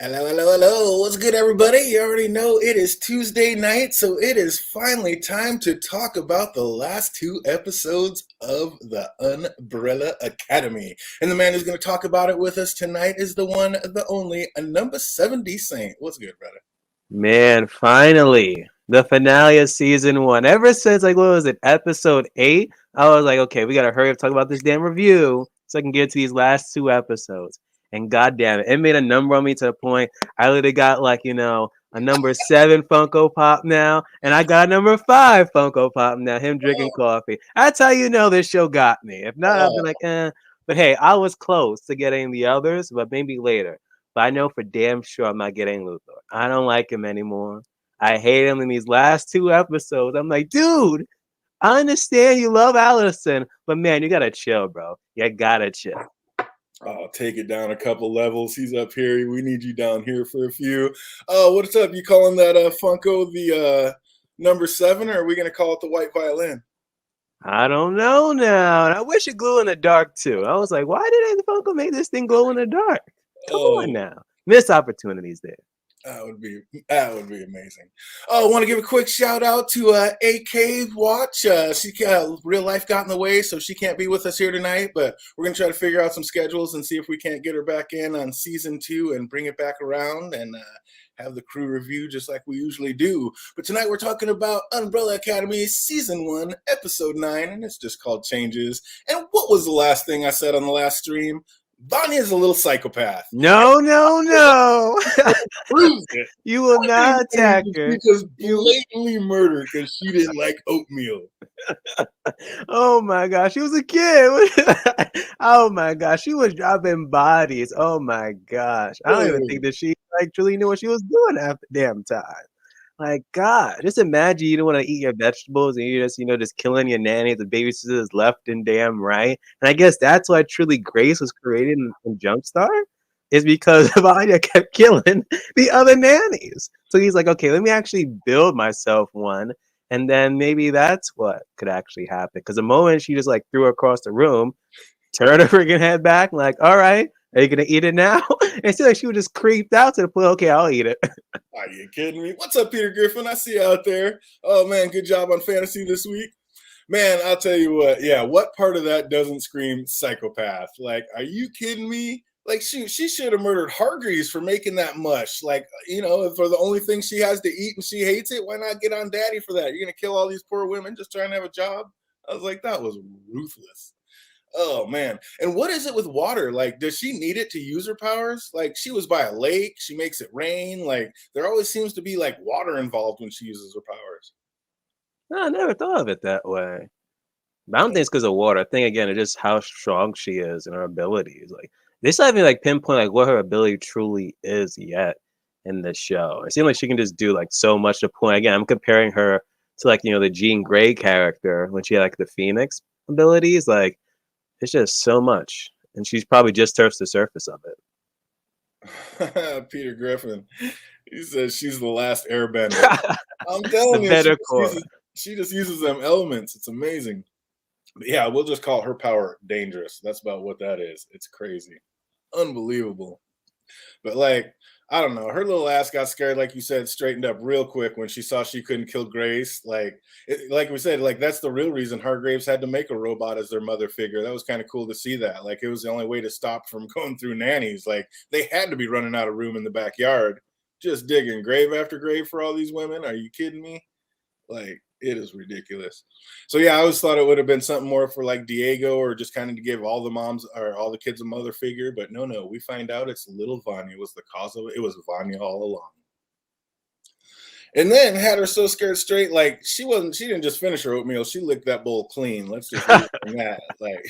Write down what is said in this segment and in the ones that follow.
Hello, hello, hello. What's good, everybody? You already know it is Tuesday night, so it is finally time to talk about the last two episodes of the Umbrella Academy. And the man who's going to talk about it with us tonight is the one, the only, a number 70 Saint. What's good, brother? Man, finally, the finale of season one. Ever since, like, what was it, episode 8? I was like, okay, we gotta hurry up, talk about this damn review so I can get to these last two episodes. And goddamn it, it made a number on me to the point I literally got, like, a number 7 Funko Pop now, and I got a number 5 Funko Pop now, him drinking Oh, coffee. That's how you know this show got me. If not, I'd be oh, like, eh. But hey, I was close to getting the others, but maybe later. But I know for damn sure I'm not getting Luthor. I don't like him anymore. I hate him in these last two episodes. I'm like, dude, I understand you love Allison, but man, you gotta chill, bro. You gotta chill. oh, take it down a couple levels. He's up here. We need you down here for a few. What's up? You calling that Funko the number 7, or are we going to call it the white violin? I don't know now. And I wish it glue in the dark too. I was like, why did Funko make this thing glow in the dark? Come on Oh, now. Missed opportunities there. that would be amazing. Oh, I want to give a quick shout out to AK Watch. She real life got in the way, so she can't be with us here tonight. But we're gonna try to figure out some schedules and see if we can't get her back in on season 2 and bring it back around and have the crew review just like we usually do. But tonight we're talking about Umbrella Academy season 1, episode 9, and it's just called Changes. And what was the last thing I said on the last stream? Bonnie is a little psychopath. No, no, no. Proves it. You will not attack She her. just You blatantly murdered because she didn't like oatmeal. Oh my gosh, she was a kid. Oh my gosh, she was dropping bodies. Oh my gosh. I don't even Oh, think that she like truly knew what she was doing half the damn time. Like God, just imagine you don't want to eat your vegetables and you're just killing your nanny, the babysitters left and damn right. And I guess that's why truly Grace was created in Jumpstar, is because Vanya kept killing the other nannies. So he's like, okay, let me actually build myself one, and then maybe that's what could actually happen. Because the moment she just like threw her across the room, turned her freaking head back, like, all right, are you gonna eat it now? And it seemed like she was just creeped out to the point, okay, I'll eat it. are you kidding me? What's up, Peter Griffin? I see you out there. Oh man, good job on fantasy this week. Man, I'll tell you what. Yeah, what part of that doesn't scream psychopath? Like, are you kidding me? Like, she should have murdered Hargreaves for making that mush. Like, for the only thing she has to eat and she hates it, why not get on Daddy for that? You're gonna kill all these poor women just trying to have a job? I was like, that was ruthless. Oh man. And what is it with water? Like, does she need it to use her powers? Like, she was by a lake, she makes it rain. Like, there always seems to be like water involved when she uses her powers. I never thought of it that way. But I don't think it's because of water. I think again, it's just how strong she is and her abilities. Like they still haven't like pinpoint like what her ability truly is yet in this show. It seems like she can just do like so much to the point. Again, I'm comparing her to like the Jean Grey character when she had like the Phoenix abilities. Like it's just so much, and she's probably just touched the surface of Peter Griffin. He says she's the last airbender. it. I'm The telling you, better core. she just uses them elements. It's amazing. But yeah, we'll just call her power dangerous. That's about what that is. It's crazy. Unbelievable. But like, I don't know. Her little ass got scared, like you said, straightened up real quick when she saw she couldn't kill Grace. Like we said, like that's the real reason Hargraves had to make a robot as their mother figure. That was kind of cool to see that. Like it was the only way to stop from going through nannies. Like they had to be running out of room in the backyard, just digging grave after grave for all these women. Are you kidding me? Like it is ridiculous. So yeah, I always thought it would have been something more for like Diego or just kind of to give all the moms or all the kids a mother figure. But no, we find out it's little Vanya was the cause of it. It was Vanya all along. And then had her so scared straight, like she didn't just finish her oatmeal, she licked that bowl clean. Let's just leave it from that. Like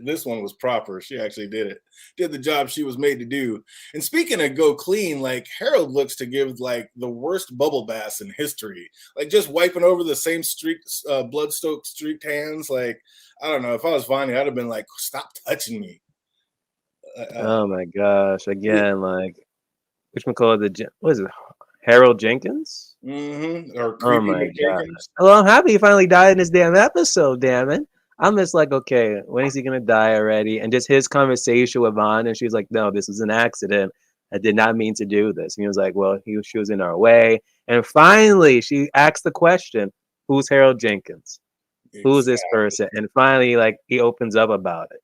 this one was proper. She actually did the job she was made to do. And speaking of go clean, like Harold looks to give like the worst bubble baths in history. Like just wiping over the same blood-soaked streaked hands. Like, I don't know, if I was Vanya, I'd have been like, stop touching me. Oh my gosh! Again, like which one called what is it? Harold Jenkins? Or Oh creepy my god. McJenkins. Well, I'm happy he finally died in this damn episode, damn it. I'm just like, okay, when is he gonna die already? And just his conversation with Vaughn, and she's like, no, this is an accident. I did not mean to do this. And he was like, well, she was in our way. And finally, she asked the question, who's Harold Jenkins? Who's this Exactly. person? And finally, like, he opens up about it.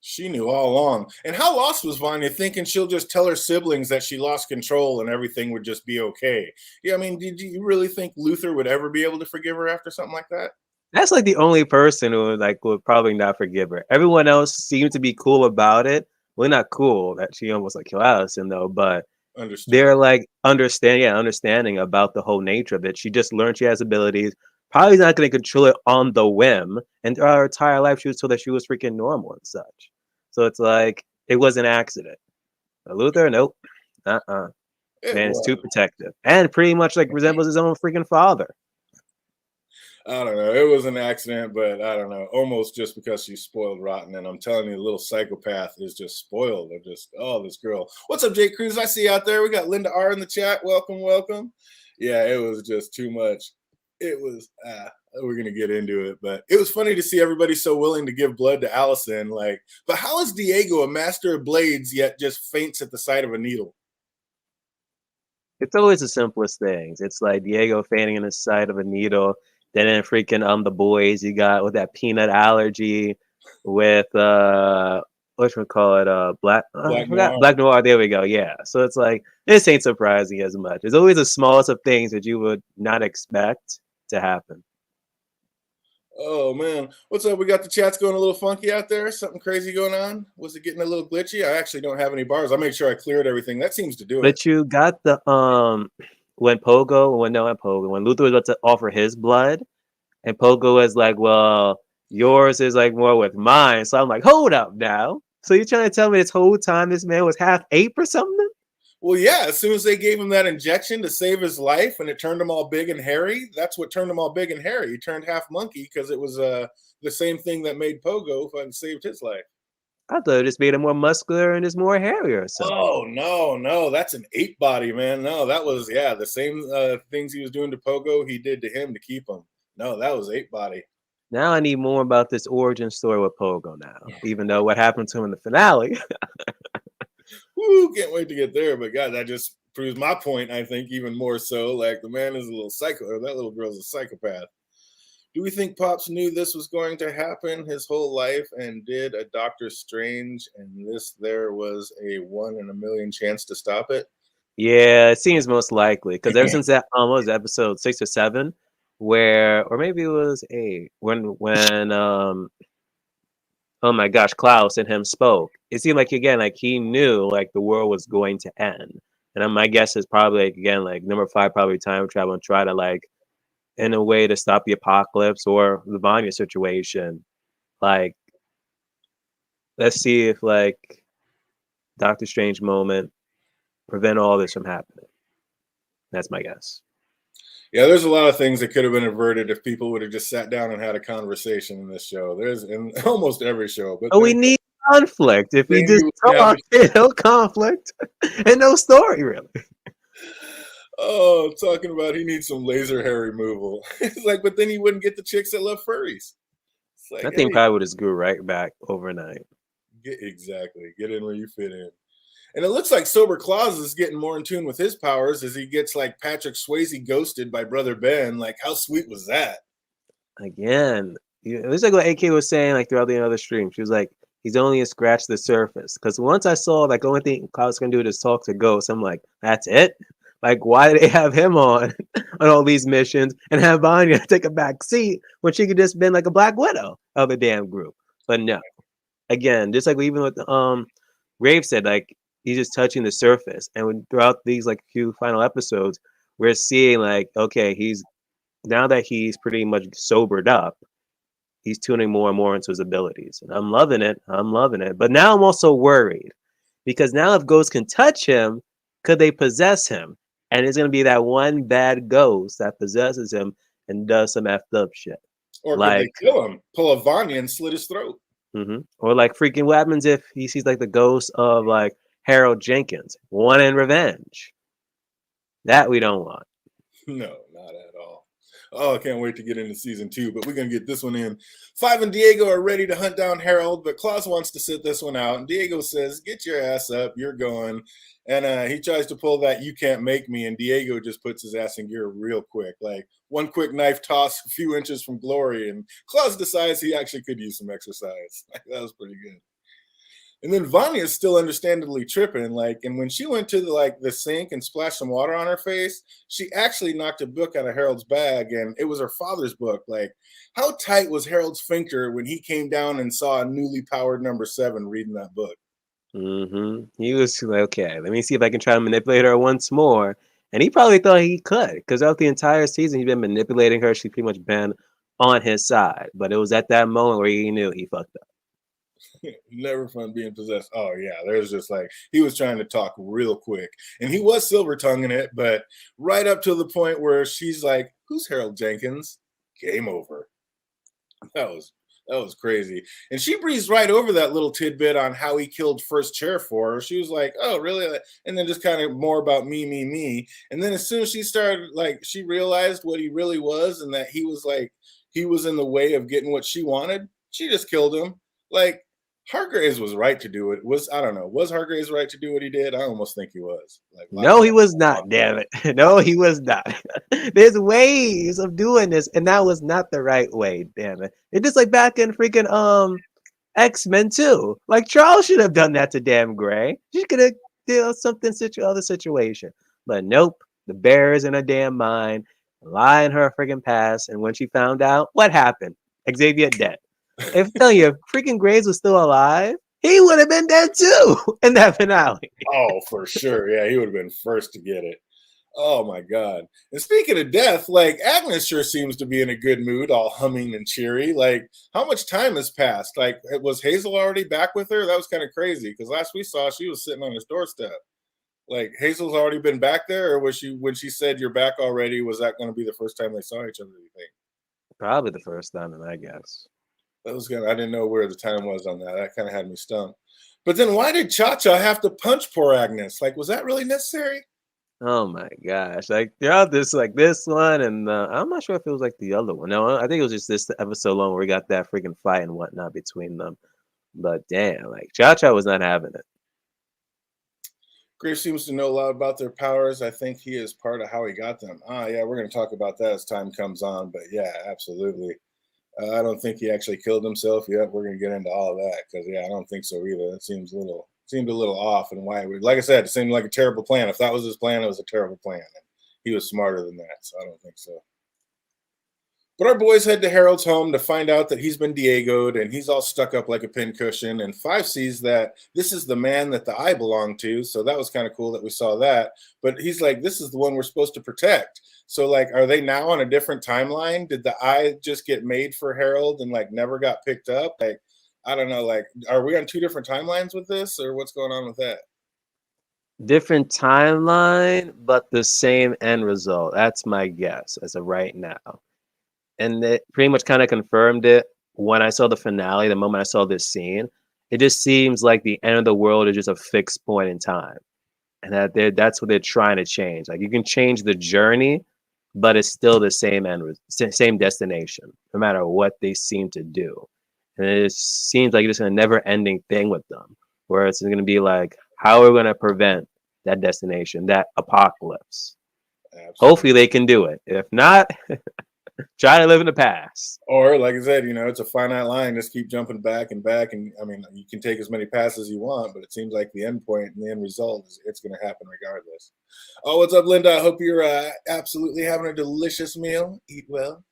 She knew all along. And how lost was Vanya thinking she'll just tell her siblings that she lost control and everything would just be okay? Yeah, I mean, did you really think Luther would ever be able to forgive her after something like that? That's like the only person who would probably not forgive her. Everyone else seemed to be cool about it. Well, not cool that she almost like killed Allison though, but Understand. they're like understanding about the whole nature of it. She just learned she has abilities. Probably not going to control it on the whim. And throughout her entire life, she was told that she was freaking normal and such. So it's like it was an accident. But Luther, nope. It Man is too was. protective and pretty much like resembles his own freaking father. I don't know. It was an accident, but I don't know. Almost just because she's spoiled rotten. And I'm telling you, the little psychopath is just spoiled. They're just, oh, this girl. What's up, Jake Cruz? I see you out there. We got Linda R in the chat. Welcome, welcome. Yeah, it was just too much. It was, we're going to get into it. But it was funny to see everybody so willing to give blood to Allison. Like, but how is Diego a master of blades yet just faints at the sight of a needle? It's always the simplest things. It's like Diego fainting in the sight of a needle. Then in freaking the boys, you got with that peanut allergy, with what we call it, black I Black forgot Noir. Black Noir. There we go. Yeah. So it's like this ain't surprising as much. It's always the smallest of things that you would not expect to happen. Oh man, what's up? We got the chats going a little funky out there. Something crazy going on? Was it getting a little glitchy? I actually don't have any bars. I'll make sure I cleared everything. That seems to do it. But you got the when when Luther was about to offer his blood, and Pogo was like, well, yours is like more with mine. So I'm like, hold up now. So you're trying to tell me this whole time this man was half ape or something? Well, yeah, as soon as they gave him that injection to save his life and it turned him all big and hairy, that's what turned him all big and hairy. He turned half monkey because it was the same thing that made Pogo and saved his life. I thought it just made him more muscular and just more hairy or something. Oh, no, that's an ape body, man. No, that was, yeah, the same things he was doing to Pogo, he did to him to keep him. No, that was ape body. Now I need more about this origin story with Pogo now, even though what happened to him in the finale. Woo, can't wait to get there. But God, that just proves my point, I think, even more so. Like the man is a little psycho, or that little girl's a psychopath. Do we think Pops knew this was going to happen his whole life and did a Doctor Strange and there was a 1 in a million chance to stop it? Yeah, it seems most likely because ever since that was episode 6 or 7, where or maybe it was 8 when oh my gosh, Klaus and him spoke. It seemed like again, like he knew like the world was going to end. And my guess is probably like, again, like number 5, probably time travel and try to like in a way to stop the apocalypse or the Vanya situation. Like, let's see if like Doctor Strange moment prevent all this from happening. That's my guess. Yeah, there's a lot of things that could have been averted if people would have just sat down and had a conversation in this show. There's in almost every show, but Oh, we need conflict. If we just talk, no conflict and no story, really. Oh, talking about he needs some laser hair removal. It's like, but then he wouldn't get the chicks that love furries. It's like, That thing probably would just grew right back overnight. Exactly. Get in where you fit in. And it looks like Sober Claus is getting more in tune with his powers as he gets like Patrick Swayze ghosted by Brother Ben. Like, how sweet was that? Again, it was like what AK was saying like throughout the other stream. She was like, he's only scratched the surface. Because once I saw like the only thing Klaus can do is talk to ghosts, I'm like, that's it? Like, why do they have him on all these missions and have Vanya take a back seat when she could just been like a Black Widow of the damn group? But no. Again, just like even with Rave said, like he's just touching the surface. And throughout these like few final episodes, we're seeing like, okay, he's now that he's pretty much sobered up, he's tuning more and more into his abilities. And I'm loving it. I'm loving it. But now I'm also worried because now if ghosts can touch him, could they possess him? And it's gonna be that one bad ghost that possesses him and does some effed up shit. Or like, could they kill him, pull a Vanya and slit his throat? Or like freaking what happens if he sees like the ghost of like Harold Jenkins, wanting revenge? That we don't want. No, not at all. Oh, I can't wait to get into season 2, but we're going to get this one in. Five and Diego are ready to hunt down Harold, but Klaus wants to sit this one out. And Diego says, get your ass up. You're going. And he tries to pull that you can't make me. And Diego just puts his ass in gear real quick. Like one quick knife toss a few inches from glory. And Klaus decides he actually could use some exercise. That was pretty good. And then Vanya's still understandably tripping. Like, and when she went to the sink and splashed some water on her face, she actually knocked a book out of Harold's bag, and it was her father's book. Like, how tight was Harold's sphincter when he came down and saw a newly powered number 7 reading that book? He was like, okay, let me see if I can try to manipulate her once more. And he probably thought he could, because throughout the entire season, he's been manipulating her. She's pretty much been on his side. But it was at that moment where he knew he fucked up. Never fun being possessed. Oh yeah, there's just like he was trying to talk real quick, and he was silver tonguing it, but right up to the point where she's like, "Who's Harold Jenkins?" Game over. That was crazy, and she breezed right over that little tidbit on how he killed first chair for her. She was like, "Oh really?" And then just kind of more about me, and then as soon as she started, like, she realized what he really was, and that he was in the way of getting what she wanted. She just killed him. Like, Hargraves was right to do it. I don't know. Was Hargraves right to do what he did? I almost think he was. Like, No, he was not. Damn it. No, he was not. There's ways of doing this, and that was not the right way. Damn it. It's just like back in freaking X-Men too. Like Charles should have done that to damn Gray. She could have did something other situation. But nope. The bear is in her damn mind, lie in her freaking past, and when she found out, what happened? Xavier dead. If I tell you, if freaking Graves was still alive, he would have been dead too in that finale. Oh, for sure. Yeah, he would have been first to get it. Oh my God. And speaking of death, like, Agnes sure seems to be in a good mood, all humming and cheery. Like, how much time has passed? Like, was Hazel already back with her? That was kind of crazy, because last we saw, she was sitting on his doorstep. Like, Hazel's already been back there, or was she, when she said you're back already, was that going to be the first time they saw each other, do you think? Probably the first time, I guess. That was good. I didn't know where the time was on that. That kind of had me stumped. But then why did Cha Cha have to punch poor Agnes? Like, was that really necessary? Oh my gosh! Like throughout this one, and I'm not sure if it was like the other one. No, I think it was just this episode alone where we got that freaking fight and whatnot between them. But damn, like Cha Cha was not having it. Graves seems to know a lot about their powers. I think he is part of how he got them. Yeah, we're going to talk about that as time comes on. But yeah, absolutely. I don't think he actually killed himself yet. We're going to get into all of that because, yeah, I don't think so either. It seemed a little off, and why? Like I said, it seemed like a terrible plan. If that was his plan, it was a terrible plan. And he was smarter than that, so I don't think so. But our boys head to Harold's home to find out that he's been Diego'd and he's all stuck up like a pincushion. And Five sees that this is the man that the eye belonged to. So that was kind of cool that we saw that. But he's like, this is the one we're supposed to protect. So, like, are they now on a different timeline? Did the eye just get made for Harold and, like, never got picked up? Like, I don't know. Like, are we on two different timelines with this, or what's going on with that? Different timeline, but the same end result. That's my guess as of right now. And it pretty much kind of confirmed it when I saw the finale. The moment I saw this scene, it just seems like the end of the world is just a fixed point in time, and that's what they're trying to change. Like, you can change the journey, but it's still the same same destination, no matter what they seem to do. And it seems like it's a never-ending thing with them, where it's going to be like, how are we going to prevent that destination, that apocalypse? Absolutely. Hopefully, they can do it. If not, try to live in the past. Or, like I said, it's a finite line. Just keep jumping back and back. And I mean, you can take as many passes as you want, but it seems like the end point and the end result is it's going to happen regardless. Oh, what's up, Linda? I hope you're absolutely having a delicious meal. Eat well.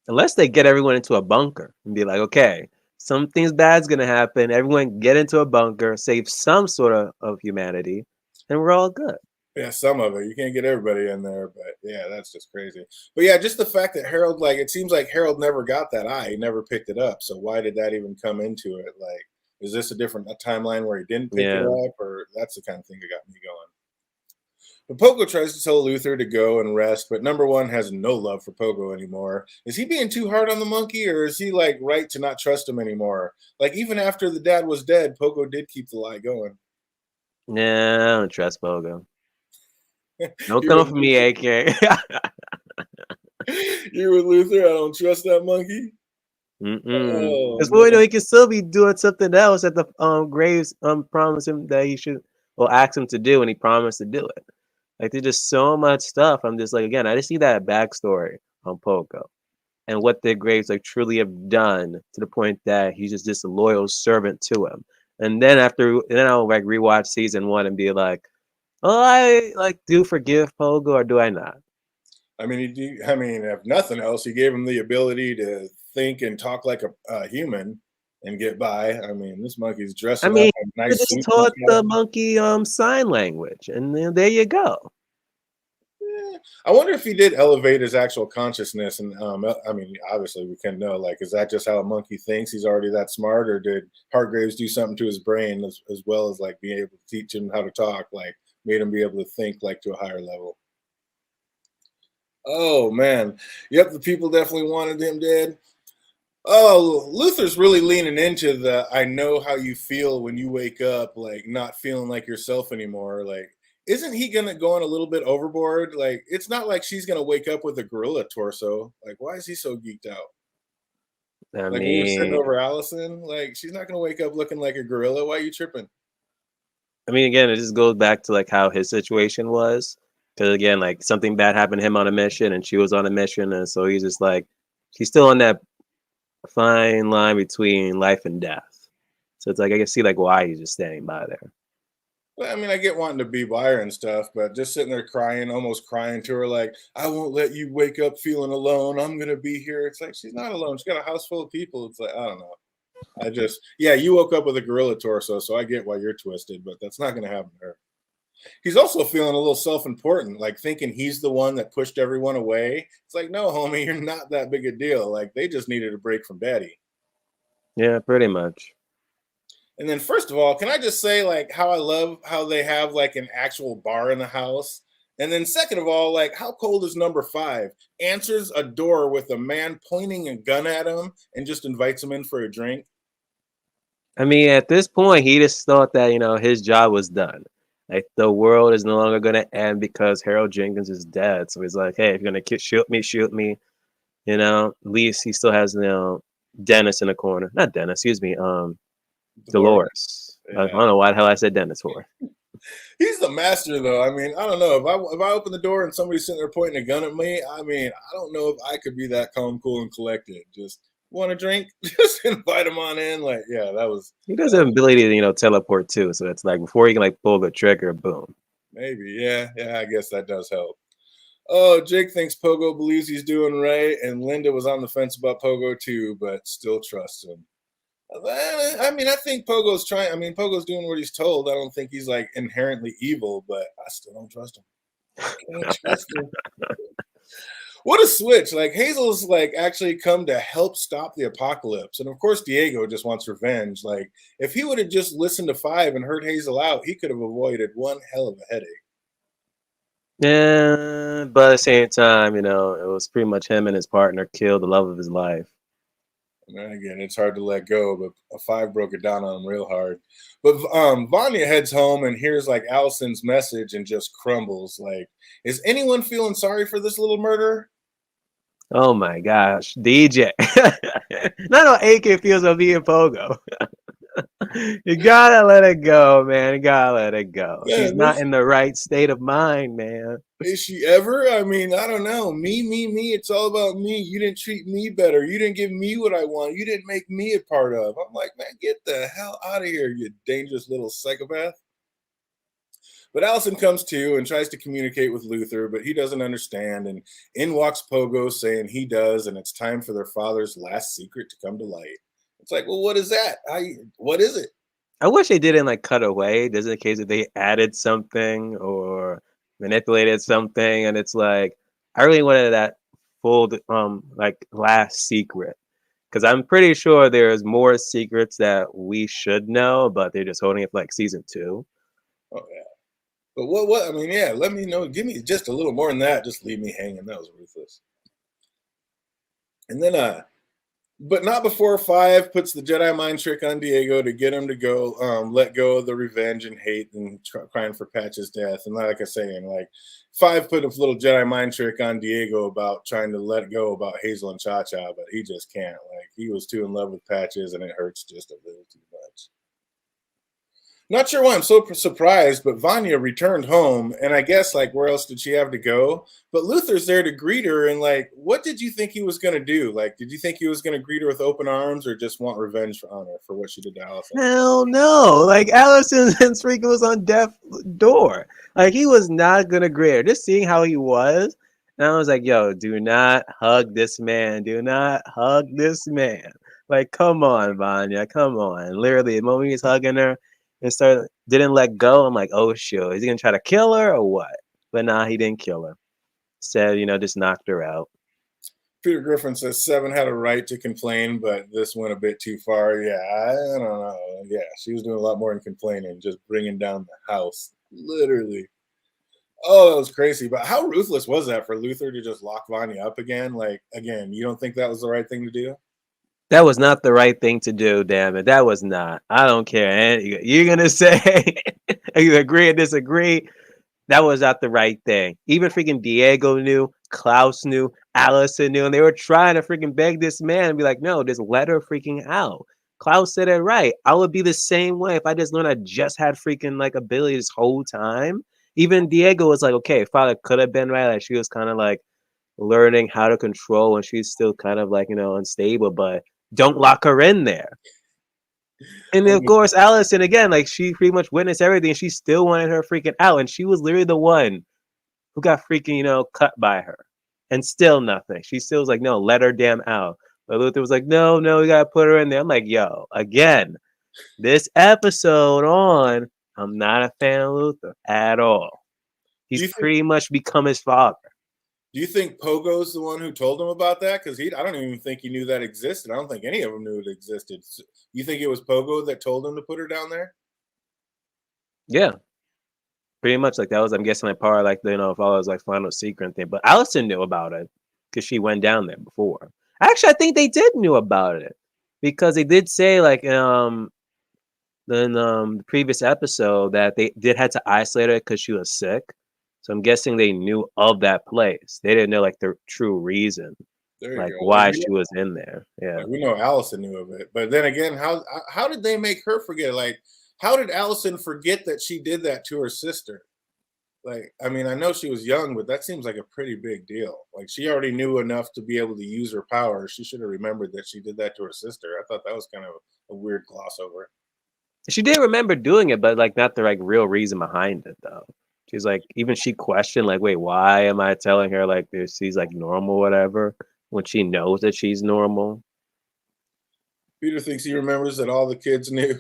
Unless they get everyone into a bunker and be like, okay, something's bad's going to happen. Everyone get into a bunker, save some sort of humanity, and we're all good. Yeah, some of it. You can't get everybody in there, but yeah, that's just crazy. But yeah, just the fact that Harold, like, it seems like Harold never got that eye. He never picked it up. So why did that even come into it? Like, is this a timeline where he didn't pick it up? Or that's the kind of thing that got me going. But Pogo tries to tell Luther to go and rest, but number one has no love for Pogo anymore. Is he being too hard on the monkey, or is he, like, right to not trust him anymore? Like, even after the dad was dead, Pogo did keep the lie going. Yeah, I don't trust Pogo. Don't come for me, AK. You're with Luther. I don't trust that monkey. Oh Because man. he can still be doing something else that the Graves promised him that he should, or asked him to do, and he promised to do it. Like there's just so much stuff. I'm just like, again, I just see that backstory on Pogo and what the Graves like truly have done to the point that he's just this loyal servant to him. And then I'll like rewatch season 1 and be like, oh, I like do forgive Pogo or do I not? I mean, I mean, if nothing else, he gave him the ability to think and talk like a human and get by. I mean, this monkey's I dressing up mean, in you nice just suits and taught the stuff. monkey sign language, and then there you go. I wonder if he did elevate his actual consciousness. And I mean, obviously, we can know. Like, is that just how a monkey thinks? He's already that smart, or did Hargraves do something to his brain as well as like being able to teach him how to talk? Like, made him be able to think like to a higher level. Oh man, yep. The people definitely wanted him dead. Oh, Luther's really leaning into the I know how you feel when you wake up, like not feeling like yourself anymore. Like, isn't he gonna go on a little bit overboard? Like, it's not like she's gonna wake up with a gorilla torso. Like, why is he so geeked out? I Like when we were sitting mean, over Allison, like she's not gonna wake up looking like a gorilla. Why are you tripping? again, it just goes back to like how his situation was. Because again, like something bad happened to him on a mission, and she was on a mission, and so he's just like, he's still on that fine line between life and death. So it's like I can see like why he's just standing by there. Well, I mean, I get wanting to be by her and stuff, but just sitting there crying, almost crying to her, like, I won't let you wake up feeling alone. I'm gonna be here. It's like she's not alone. She's got a house full of people. It's like, I don't know. Yeah, you woke up with a gorilla torso, so I get why you're twisted, but that's not gonna happen to her. He's also feeling a little self-important, like thinking he's the one that pushed everyone away. It's like, no, homie, you're not that big a deal. Like they just needed a break from daddy. Yeah, pretty much. And then first of all, can I just say like how I love how they have like an actual bar in the house? And then second of all, like how cold is number 5? Answers a door with a man pointing a gun at him and just invites him in for a drink. I mean, at this point, he just thought that his job was done. Like the world is no longer gonna end because Harold Jenkins is dead. So he's like, hey, if you're gonna shoot me, shoot me. At least he still has Dennis in the corner. Not Dennis, excuse me. Dolores. Dolores. I Yeah. don't know why the hell I said Dennis for. He's the master, though. I mean, I don't know if I open the door and somebody's sitting there pointing a gun at me. I mean, I don't know if I could be that calm, cool, and collected. Just want a drink, just invite him on in. Like, yeah, that was He does have ability to teleport too. So it's like before he can like pull the trigger, boom. maybe, yeah, yeah. I guess that does help. Oh, Jake thinks Pogo believes he's doing right, and Linda was on the fence about Pogo too, but still trusts him. I mean, I think Pogo's trying. I mean, Pogo's doing what he's told. I don't think he's like inherently evil, but I still don't trust him. I can't trust him. What a switch! Like Hazel's like actually come to help stop the apocalypse, and of course Diego just wants revenge. Like if he would have just listened to 5 and heard Hazel out, he could have avoided one hell of a headache. Yeah, but at the same time, it was pretty much him and his partner killed the love of his life. And then again, it's hard to let go, but a 5 broke it down on him real hard. But Vanya heads home and hears like Allison's message and just crumbles. Like, is anyone feeling sorry for this little murderer? Oh my gosh, DJ. Not how AK feels about being Pogo. You gotta let it go, man. You gotta let it go. She's Man, not this in the right state of mind, man. is she ever? I mean, I don't know. Me. It's all about me. You didn't treat me better. You didn't give me what I want. You didn't make me a part of. I'm like, man, get the hell out of here, you dangerous little psychopath. But Allison comes to and tries to communicate with Luther, but he doesn't understand. And in walks Pogo saying he does, and it's time for their father's last secret to come to light. It's like, well, what is that? What is it? I wish they didn't like cut away, just in case if they added something or manipulated something, and it's like I really wanted that full like last secret. Because I'm pretty sure there's more secrets that we should know, but they're just holding it for like season 2. Oh yeah. But what? I mean, yeah. Let me know. Give me just a little more than that. Just leave me hanging. That was ruthless. And then But not before 5 puts the Jedi mind trick on Diego to get him to go, let go of the revenge and hate and crying for Patch's death. And like I say, and like 5 put a little Jedi mind trick on Diego about trying to let go about Hazel and Cha Cha, but he just can't. Like he was too in love with Patches, and it hurts just a little too much. Not sure why I'm so surprised, but Vanya returned home, and I guess like where else did she have to go? But Luther's there to greet her, and like, what did you think he was gonna do? Like, did you think he was gonna greet her with open arms, or just want revenge on her for what she did to Allison? Hell no. Like Allison and freaking was on death's door. Like he was not gonna greet her. Just seeing how he was. And I was like, yo, do not hug this man. Do not hug this man. Like, come on, Vanya. Come on. Literally, the moment he's hugging her and didn't let go, I'm like, oh shoot. Is he gonna try to kill her or what? But nah, he didn't kill her. Said, just knocked her out. Peter Griffin says 7 had a right to complain, but this went a bit too far. Yeah, I don't know. Yeah, she was doing a lot more than complaining, just bringing down the house, literally. Oh, that was crazy. But how ruthless was that for Luther to just lock Vanya up again? Like, again, you don't think that was the right thing to do? That was not the right thing to do, damn it. That was not. I don't care. And you're going to say you agree or disagree. That was not the right thing. Even freaking Diego knew, Klaus knew, Allison knew, and they were trying to freaking beg this man and be like, no, just let her freaking out. Klaus said it right. I would be the same way if I just learned I just had freaking like ability this whole time. Even Diego was like, okay, father could have been right. Like she was kind of like learning how to control and she's still kind of like, unstable, but don't lock her in there. And of course, Allison again, like she pretty much witnessed everything. She still wanted her freaking out, and she was literally the one who got freaking, cut by her, and still nothing. She still was like, no, let her damn out. But Luther was like, no, we gotta put her in there. I'm like, yo, again, this episode on, I'm not a fan of Luther at all. Do He's you think pretty much become his father. Do you think Pogo's the one who told him about that? Because I don't even think he knew that existed. I don't think any of them knew it existed. You think it was Pogo that told him to put her down there? Yeah, pretty much like that was, I'm guessing, like part of like if all was like final secret thing. But Allison knew about it because she went down there before. Actually, I think they did knew about it because they did say like in the previous episode that they did had to isolate her because she was sick. So I'm guessing they knew of that place. They didn't know like the true reason, There you like go. why she was in there. Yeah. Like we know Allison knew of it, but then again, how did they make her forget? Like, how did Allison forget that she did that to her sister? Like, I mean, I know she was young, but that seems like a pretty big deal. Like, she already knew enough to be able to use her power. She should have remembered that she did that to her sister. I thought that was kind of a weird gloss over. She did remember doing it, but like not the like real reason behind it though. She's like, even she questioned like, wait, why am I telling her like this? She's like normal, whatever, when she knows that she's normal. Peter thinks he remembers that all the kids knew.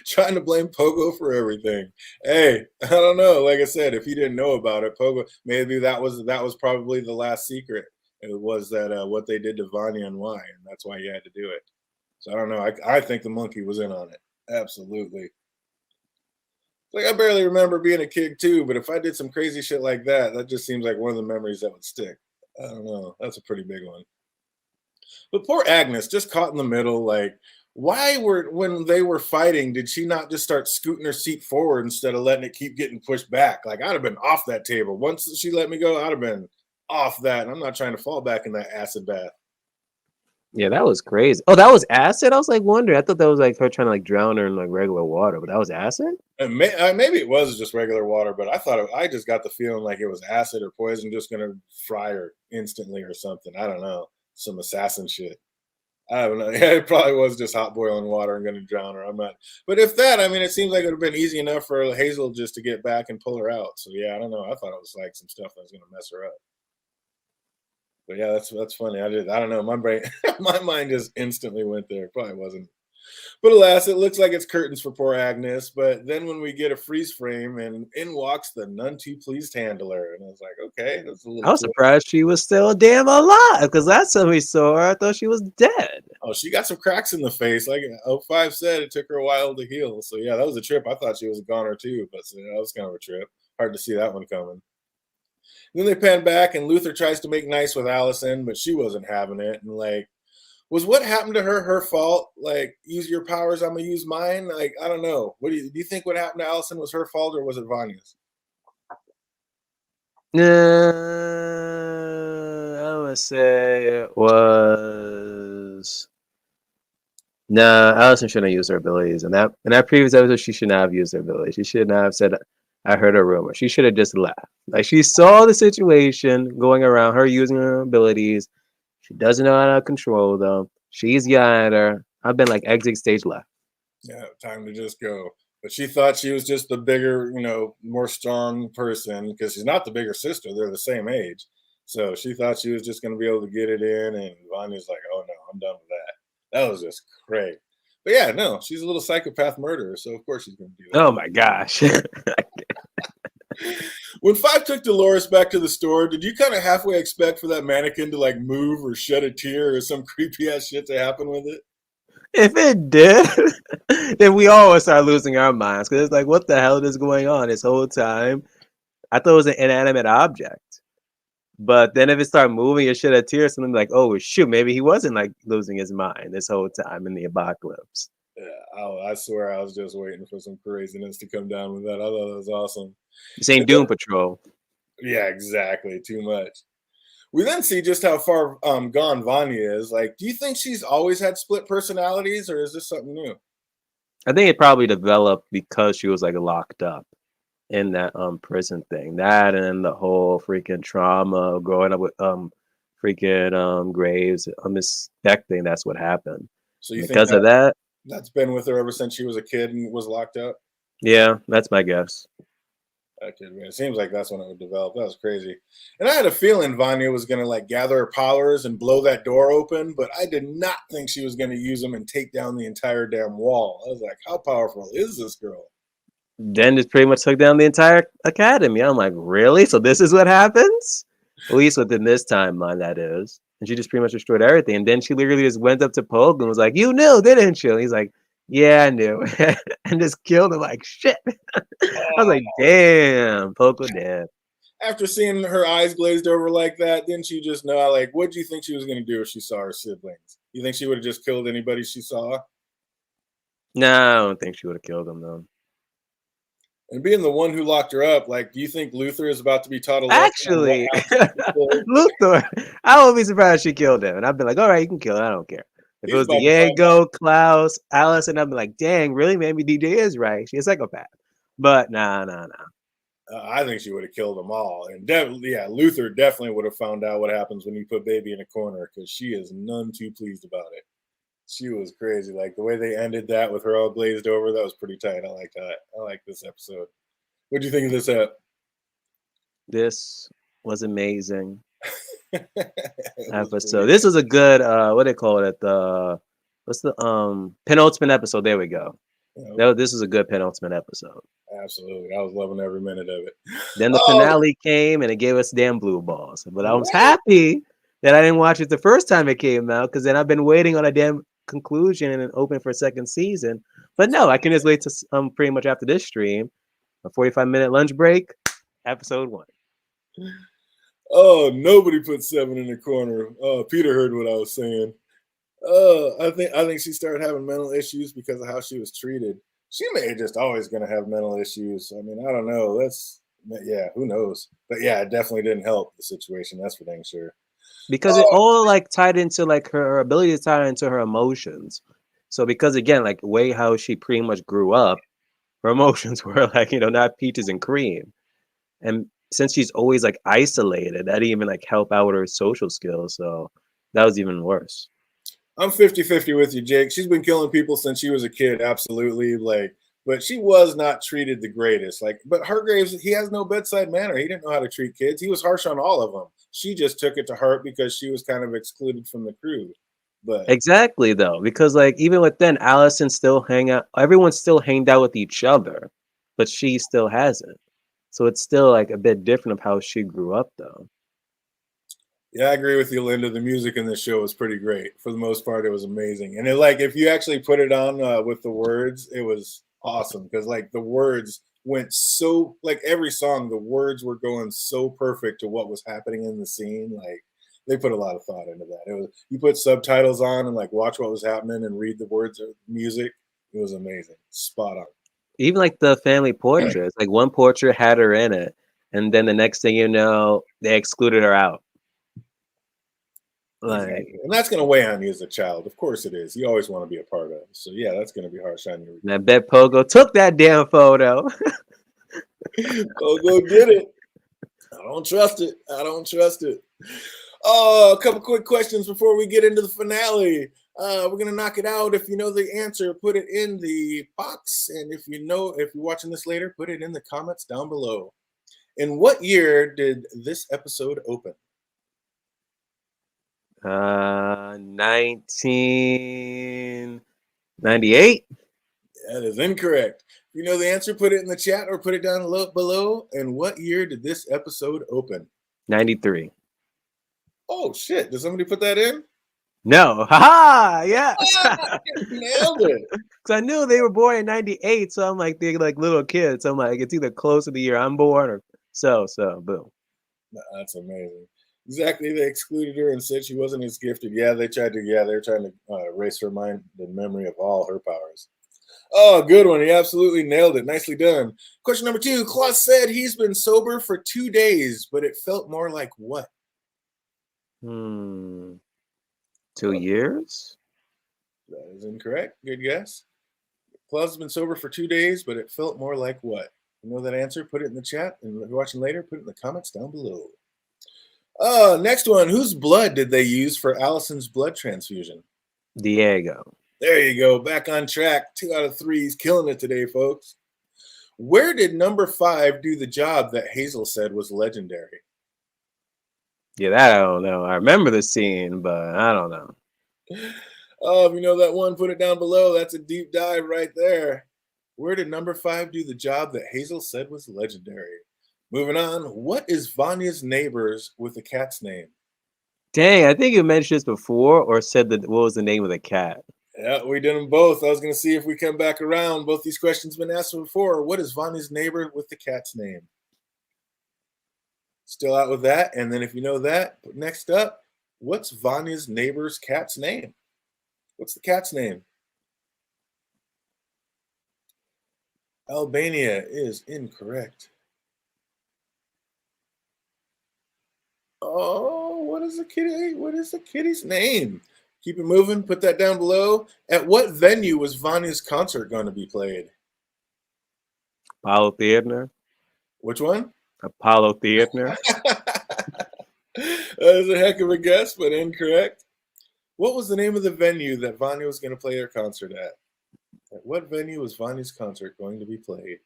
Trying to blame Pogo for everything. Hey, I don't know. Like I said, if he didn't know about it, Pogo, maybe that was probably the last secret. It was that what they did to Vanya and why, and that's why he had to do it. So I don't know. I think the monkey was in on it. Absolutely. Like I barely remember being a kid too, but if I did some crazy shit like that, that just seems like one of the memories that would stick. I don't know. That's a pretty big one. But poor Agnes, just caught in the middle. Like, why were when they were fighting, did she not just start scooting her seat forward instead of letting it keep getting pushed back? Like, I'd have been off that table. Once she let me go, I'd have been off that. And I'm not trying to fall back in that acid bath. Yeah, that was crazy. Oh, that was acid. I was like wondering. I thought that was like her trying to like drown her in like regular water, but that was acid. And maybe it was just regular water, but I just got the feeling like it was acid or poison, just gonna fry her instantly or something. I don't know, some assassin shit. I don't know. Yeah, it probably was just hot boiling water and going to drown her. I'm not. But if that, I mean, it seems like it would have been easy enough for Hazel just to get back and pull her out. So yeah, I don't know. I thought it was like some stuff that was going to mess her up. But yeah, that's funny. I don't know. My brain, my mind just instantly went there. Probably wasn't. But alas, it looks like it's curtains for poor Agnes. But then when we get a freeze frame and in walks the none too pleased handler, and I was like, okay, that's a I little was cool. surprised she was still damn alive because last time we saw her, I thought she was dead. Oh, she got some cracks in the face. Like O5 said, it took her a while to heal. So yeah, that was a trip. I thought she was a goner too, but so, yeah, that was kind of a trip. Hard to see that one coming. Then they pan back, and Luther tries to make nice with Allison, but she wasn't having it. And like, Was what happened to her fault? Like, use your powers, I'm gonna use mine. Like, I don't know. What do you think? What happened to Allison was her fault or was it Vanya's? I would say it was. Nah, Allison shouldn't have used her abilities. In that previous episode, she should not have used her abilities. She should not have said, "I heard a rumor." She should have just laughed. Like she saw the situation going around, her using her abilities. She doesn't know how to control them. She's yelling at her. I've been like exit stage left. Yeah, time to just go. But she thought she was just the bigger, more strong person because she's not the bigger sister. They're the same age. So she thought she was just going to be able to get it in. And Vanya's like, oh no, I'm done with that. That was just great. But yeah, no, she's a little psychopath murderer. So of course she's going to do that. Oh my gosh. When Five took Dolores back to the store, did you kind of halfway expect for that mannequin to like move or shed a tear or some creepy ass shit to happen with it? If it did, then we all would start losing our minds because it's like, what the hell is going on this whole time? I thought it was an inanimate object. But then if it started moving, it shed a tear, something like, oh shoot, maybe he wasn't like losing his mind this whole time in the apocalypse. Yeah, I swear I was just waiting for some craziness to come down with that. I thought that was awesome. This ain't Doom Patrol. Yeah, exactly. Too much. We then see just how far gone Vanya is. Like, do you think she's always had split personalities, or is this something new? I think it probably developed because she was like locked up in that prison thing. That and the whole freaking trauma of growing up with freaking Graves, expecting that's what happened. So you think Because of that, that's been with her ever since she was a kid and was locked up? yeah, that's my guess. That kid, man. It seems like that's when it would develop. That was crazy. And I had a feeling Vanya was gonna like gather her powers and blow that door open, but I did not think she was gonna use them and take down the entire damn wall. I was like, how powerful is this girl? Then just pretty much took down the entire academy. I'm like, really? So this is what happens? At least within this timeline, that is. And she just pretty much destroyed everything. And then she literally just went up to Pogue and was like, "You knew, didn't you?" And he's like, "Yeah, I knew," and just killed him. Like shit. I was like, "Damn, Pogue dead." After seeing her eyes glazed over like that, didn't you just know? Like, what do you think she was gonna do if she saw her siblings? You think she would have just killed anybody she saw? No, I don't think she would have killed him though. And being the one who locked her up, like, do you think Luther is about to be taught a lesson on what Actually, happens? Luthor, I would be surprised if she killed him. And I'd be like, all right, you can kill him. I don't care. If it He's was about to find out. Diego, Klaus, Allison, I'd be like, dang, really? Maybe DJ is right. She's a psychopath. But nah. I think she would have killed them all. And yeah, Luther definitely would have found out what happens when you put baby in a corner because she is none too pleased about it. She was crazy. Like the way they ended that with her all glazed over, that was pretty tight. I like that. I like this episode. What do you think of this app? This was amazing Was episode. This was a good what do they call it? What's the penultimate episode? There we go. This was a good penultimate episode. Absolutely. I was loving every minute of it. Then the finale came and it gave us damn blue balls. But I was happy that I didn't watch it the first time it came out because then I've been waiting on a damn conclusion and open for a second season. But no, I can just wait to pretty much after this stream, a 45-minute lunch break, episode 1. Oh, nobody put 7 in the corner. Oh, Peter heard what I was saying. I think she started having mental issues because of how she was treated. She may just always going to have mental issues. I mean, I don't know. Who knows? But yeah, it definitely didn't help the situation. That's for dang sure. Because it all like tied into like her ability to tie into her emotions. So because again, like the way how she pretty much grew up, her emotions were like, not peaches and cream. And since she's always like isolated, that didn't even like help out with her social skills. So that was even worse. I'm 50-50 with you, Jake. She's been killing people since she was a kid, absolutely. But she was not treated the greatest. But Hargraves, he has no bedside manner. He didn't know how to treat kids. He was harsh on all of them. She just took it to heart because she was kind of excluded from the crew. But exactly though, because like even with then, Allison still hang out. Everyone still hanged out with each other, but she still hasn't. So it's still like a bit different of how she grew up though. Yeah, I agree with you, Linda. The music in this show was pretty great. For the most part, it was amazing. And if you actually put it on with the words, it was awesome because the words went so every song, the words were going so perfect to what was happening in the scene. They put a lot of thought into that. It was you put subtitles on and like watch what was happening and read the words of music. It was amazing, spot on. Even like the family portraits, like one portrait had her in it, and then the next thing you know, they excluded her out. Like, Exactly, and that's going to weigh on you as a child. Of course, it is. You always want to be a part of. So yeah, that's going to be harsh on you. and I bet Pogo took that damn photo. Pogo did it. I don't trust it. I don't trust it. Oh, a couple quick questions before we get into the finale. We're gonna knock it out. If you know the answer, put it in the box, and if you're watching this later, put it in the comments down below. In what year did this episode open? 1998. That is incorrect. If you know the answer, put it in the chat or put it down below. And what year did this episode open? 93. Oh shit! Did somebody put that in? No. Haha, yes. Nailed it. Because I knew they were born in 98, so I'm like, they're like little kids. So I'm like, it's either close to the year I'm born or so, boom. That's amazing. Exactly. They excluded her and said she wasn't as gifted. Yeah, they were trying to erase her mind and memory of all her powers. Oh, good one. He absolutely nailed it. Nicely done. Question number 2. Claus said he's been sober for 2 days, but it felt more like what? 2 years? That is incorrect. Good guess. Claus has been sober for 2 days, but it felt more like what? You know that answer? Put it in the chat. And if you're watching later, put it in the comments down below. Next one. Whose blood did they use for Allison's blood transfusion? Diego. There you go. Back on track. 2 out of 3. He's killing it today, folks. Where did number 5 do the job that Hazel said was legendary? Yeah, that I don't know. I remember the scene, but I don't know. Oh, if you know that one, put it down below. That's a deep dive right there. Where did number 5 do the job that Hazel said was legendary? Moving on. What is Vanya's neighbors with the cat's name? Dang, I think you mentioned this before or said that what was the name of the cat? Yeah, we did them both. I was going to see if we come back around. Both these questions have been asked before. What is Vanya's neighbor with the cat's name? Still out with that. And then if you know that, next up, what's Vanya's neighbor's cat's name? What's the cat's name? Albania is incorrect. Oh, what is the kitty? What is the kitty's name? Keep it moving. Put that down below. At what venue was Vanya's concert going to be played? Apollo Theater. Which one? Apollo Theater. That is a heck of a guess, but incorrect. What was the name of the venue that Vanya was going to play her concert at? At what venue was Vanya's concert going to be played?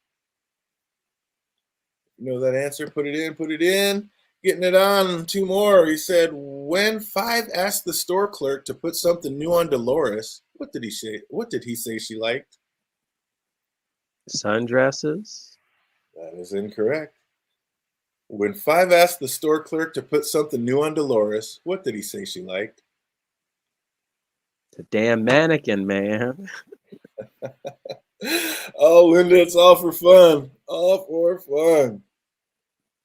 You know that answer? Put it in. Put it in. Getting it on. 2 more. He said, when 5 asked the store clerk to put something new on Dolores, what did he say? What did he say she liked? Sundresses. That is incorrect. When 5 asked the store clerk to put something new on Dolores, what did he say she liked? The damn mannequin, man. Oh, Linda, it's all for fun. All for fun.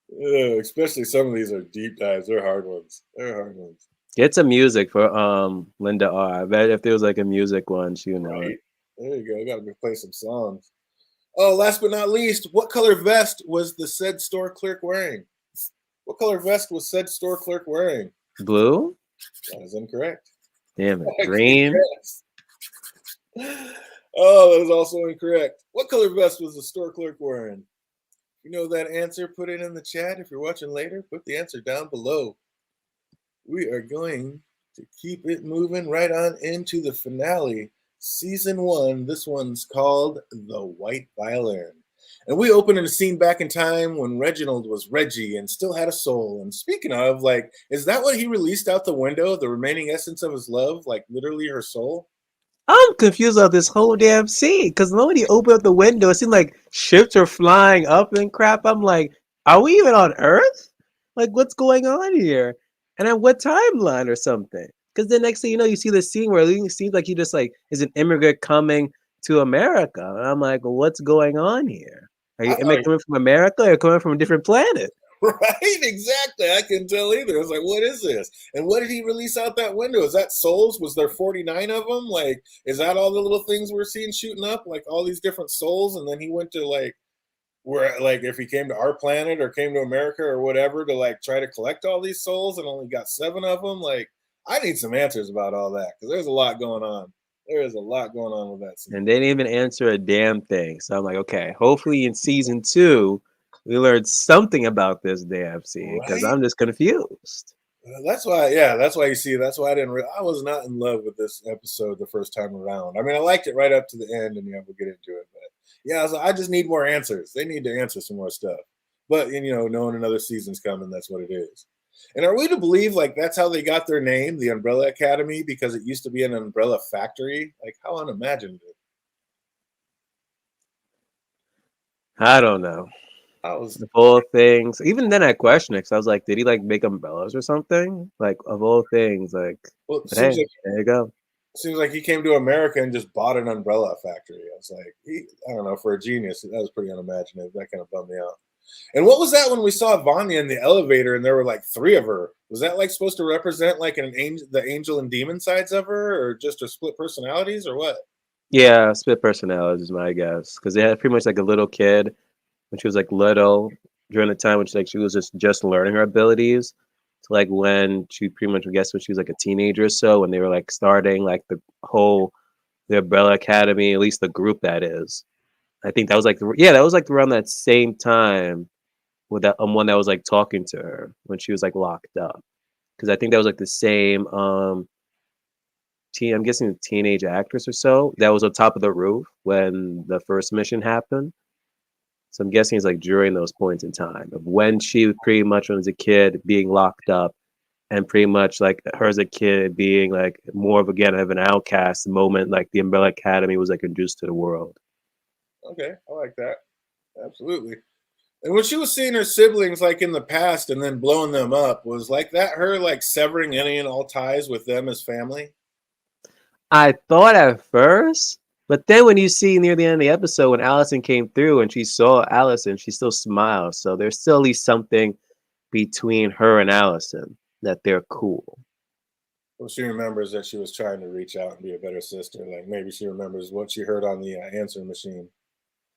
Yeah, especially some of these are deep dives. They're hard ones. Get some music for Linda R. I bet if there was like a music one, she would know Right. it. There you go. I gotta play some songs. Oh, last but not least, what color vest was the said store clerk wearing? What color vest was said store clerk wearing? Blue? That is incorrect. Damn it. Green? Oh, that is also incorrect. What color vest was the store clerk wearing? You know that answer, put it in the chat. If you're watching later, put the answer down below. We are going to keep it moving right on into the finale. Season 1. This one's called The White Violin. And we open in a scene back in time when Reginald was Reggie and still had a soul. And speaking of, like, is that what he released out the window? The remaining essence of his love? Like, literally her soul? I'm confused about this whole damn scene because when he opened up the window, it seemed like ships are flying up and crap. I'm like, are we even on Earth? Like, what's going on here? And at what timeline or something? Because the next thing you know, you see the scene where it seems like he just like is an immigrant coming to America. And I'm like, well, what's going on here? Am I coming from America or coming from a different planet? Right? Exactly. I couldn't tell either. I was like, what is this? And what did he release out that window? Is that souls? Was there 49 of them? Like, is that all the little things we're seeing shooting up? Like all these different souls? And then he went to like, where, like, if he came to our planet or came to America or whatever to like try to collect all these souls and only got 7 of them? Like, I need some answers about all that because there's a lot going on. There is a lot going on with that scene. And they didn't even answer a damn thing. So I'm like, okay, hopefully in season 2, we learned something about this damn scene because Right? I'm just confused. That's why, yeah, that's why you see, that's why I was not in love with this episode the first time around. I mean, I liked it right up to the end, and we'll get into it. But yeah, I just need more answers. They need to answer some more stuff. But knowing another season's coming, that's what it is. And are we to believe like that's how they got their name, the Umbrella Academy, because it used to be an umbrella factory? Like how unimaginative. I don't know. I was The whole things. Even then, I questioned it because I was like, did he like make umbrellas or something? Like of all things, like. well, it But hey, seems like there you go. he came to America and just bought an umbrella factory. I was like, I don't know, for a genius, that was pretty unimaginative. That kind of bummed me out. And what was that when we saw Vanya in the elevator and there were like 3 of her? Was that like supposed to represent like the angel and demon sides of her, or just her split personalities, or what? Yeah, split personalities is my guess because they had pretty much like a little kid when she was like little during the time when she was just learning her abilities to like when she pretty much I guess when she was like a teenager or so when they were like starting like the Umbrella Academy, at least the group that is. I think that was like that was like around that same time with that one that was like talking to her when she was like locked up because I think that was like the same I'm guessing the teenage actress or so that was on top of the roof when the first mission happened. So I'm guessing it's like during those points in time of when she pretty much was a kid being locked up and pretty much like her as a kid being like more of again of an outcast the moment like the Umbrella Academy was like introduced to the world. Okay, I like that. Absolutely. And when she was seeing her siblings like in the past and then blowing them up, was like that her like severing any and all ties with them as family? I thought at first, but then when you see near the end of the episode when Allison came through and she saw Allison, she still smiled. So there's still at least something between her and Allison that they're cool. Well, she remembers that she was trying to reach out and be a better sister. Like maybe she remembers what she heard on the answering machine.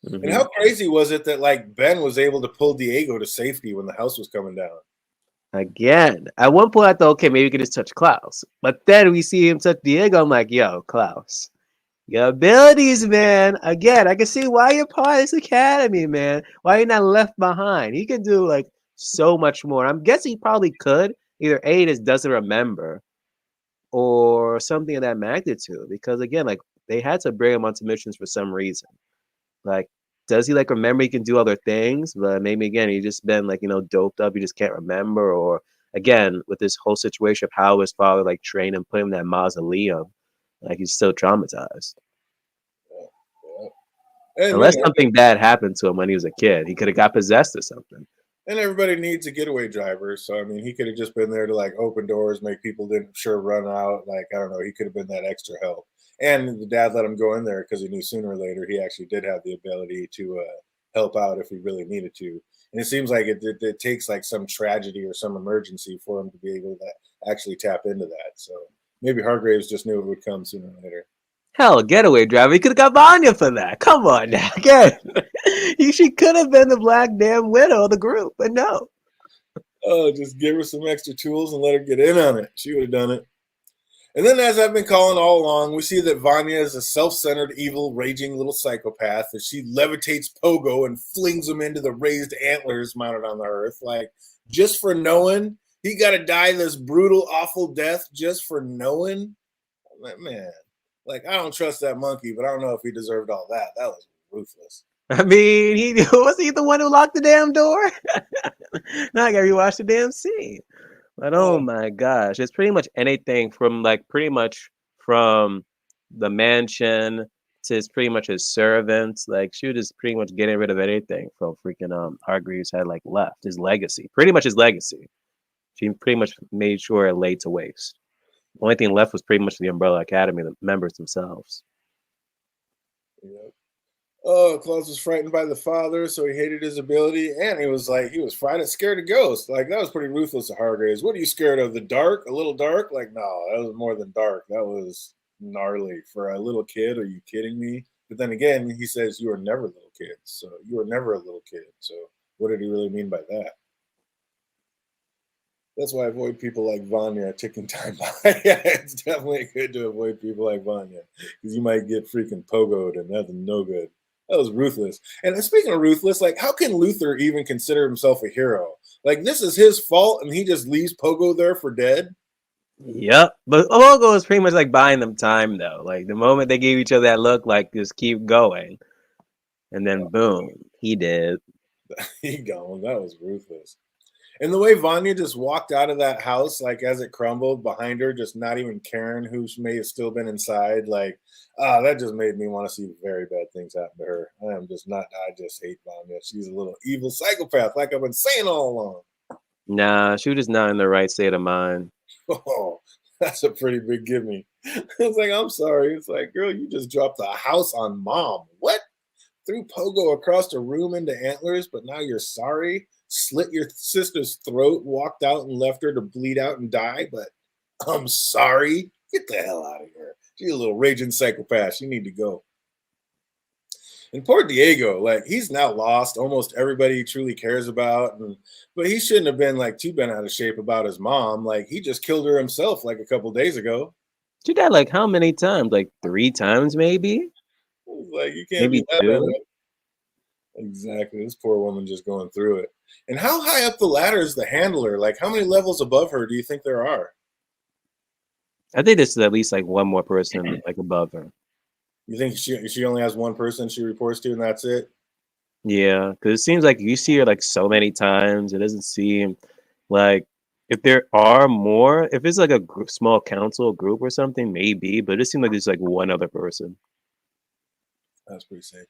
And Hmm. how crazy was it that like Ben was able to pull Diego to safety when the house was coming down? Again, at one point I thought, okay, maybe we could just touch Klaus. But then we see him touch Diego. I'm like, yo, Klaus, your abilities, man. Again, I can see why you're part of this academy, man. Why you're not left behind. He could do like so much more. I'm guessing he probably could. Either A, just doesn't remember, or something of that magnitude. Because again, like they had to bring him onto missions for some reason. Like, does he like remember he can do other things? But maybe again, he just been like, doped up, he just can't remember. Or again, with this whole situation of how his father like trained him, put him in that mausoleum, like he's still traumatized. Yeah. And Unless something bad happened to him when he was a kid. He could have got possessed or something. and everybody needs a getaway driver. So I mean, he could have just been there to like open doors, make people didn't sure run out. Like I don't know, he could have been that extra help. And the dad let him go in there because he knew sooner or later he actually did have the ability to help out if he really needed to. And it seems like it takes like some tragedy or some emergency for him to be able to actually tap into that. So maybe Hargraves just knew it would come sooner or later. Hell, getaway driver. He could have got Vanya for that. Come on now. Again, she could have been the black damn widow of the group, but no. Oh, just give her some extra tools and let her get in on it. She would have done it. And then, as I've been calling all along, we see that Vanya is a self-centered, evil, raging little psychopath as she levitates Pogo and flings him into the raised antlers mounted on the earth. Like, just for knowing he got to die this brutal, awful death just for knowing. Like, man, like, I don't trust that monkey, but I don't know if he deserved all that. That was ruthless. I mean, he was he the one who locked the damn door? Now I gotta rewatch the damn scene. But oh Oh, my gosh, it's pretty much anything from like pretty much from the mansion to his pretty much his servants. Like she was just pretty much getting rid of anything from freaking Hargreaves had like left his legacy. Pretty much his legacy. She pretty much made sure it laid to waste. The only thing left was pretty much the Umbrella Academy, the members themselves. yeah. Oh, Klaus was frightened by the father, so he hated his ability, and he was frightened, scared of ghosts. Like that was pretty ruthless of Hargraves. What are you scared of? The dark? A little dark? Like no, that was more than dark. That was gnarly for a little kid. Are you kidding me? But then again, he says you were never little kids, so you were never a little kid. So what did he really mean by that? That's why I avoid people like Vanya ticking time by. Yeah, it's definitely good to avoid people like Vanya because you might get freaking pogoed, and that's no good. That was ruthless. And speaking of ruthless, like, how can Luther even consider himself a hero? Like, this is his fault, and he just leaves Pogo there for dead. Yep, but Logo was pretty much like buying them time though. Like the moment they gave each other that look, like just keep going, and then boom, he did. He gone. That was ruthless. And the way Vanya just walked out of that house, like as it crumbled behind her, just not even caring who may have still been inside, like, that just made me want to see very bad things happen to her. I just hate Vanya. She's a little evil psychopath, like I've been saying all along. Nah, she was just not in the right state of mind. Oh, that's a pretty big gimme. It's like, I'm sorry. It's like, girl, you just dropped the house on mom. What? Threw Pogo across the room into antlers, but now you're sorry? Slit your sister's throat, walked out and left her to bleed out and die, but I'm sorry? Get the hell out of here. She's a little raging psychopath. She need to go. And poor Diego, like he's now lost almost everybody he truly cares about. But he shouldn't have been like too bent out of shape about his mom. Like he just killed her himself like a couple days ago. She died like how many times? Like 3 times, maybe, Like you can't be maybe that bent 2. up. Exactly. This poor woman just going through it. And how high up the ladder is the handler? Like how many levels above her do you think there are? I think this is at least like one more person like above her. You think she only has one person she reports to and that's it? Yeah, because it seems like you see her like so many times. It doesn't seem like if there are more, if it's like a small council group or something, maybe. But it seems like there's like one other person. That's pretty safe.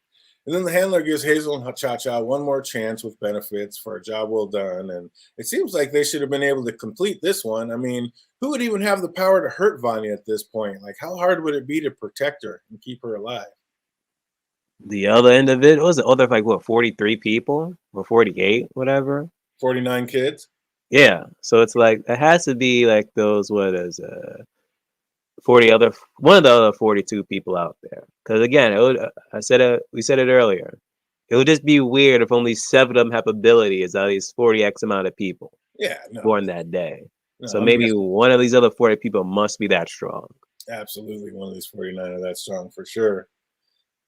And then the handler gives Hazel and Cha-Cha one more chance with benefits for a job well done. And it seems like they should have been able to complete this one. I mean, who would even have the power to hurt Vanya at this point? Like, how hard would it be to protect her and keep her alive? The other end of it was the other like what 43 people or 48, whatever. 49 kids? Yeah, so it's like it has to be like those what is 40 other one of the other 42 people out there. Because again, it would we said it earlier. It would just be weird if only 7 of them have abilities out of these 40x amount of people Yeah, no. born that day. No, So I'm maybe guessing one of these other 40 people must be that strong. absolutely one of these 49 are that strong for sure.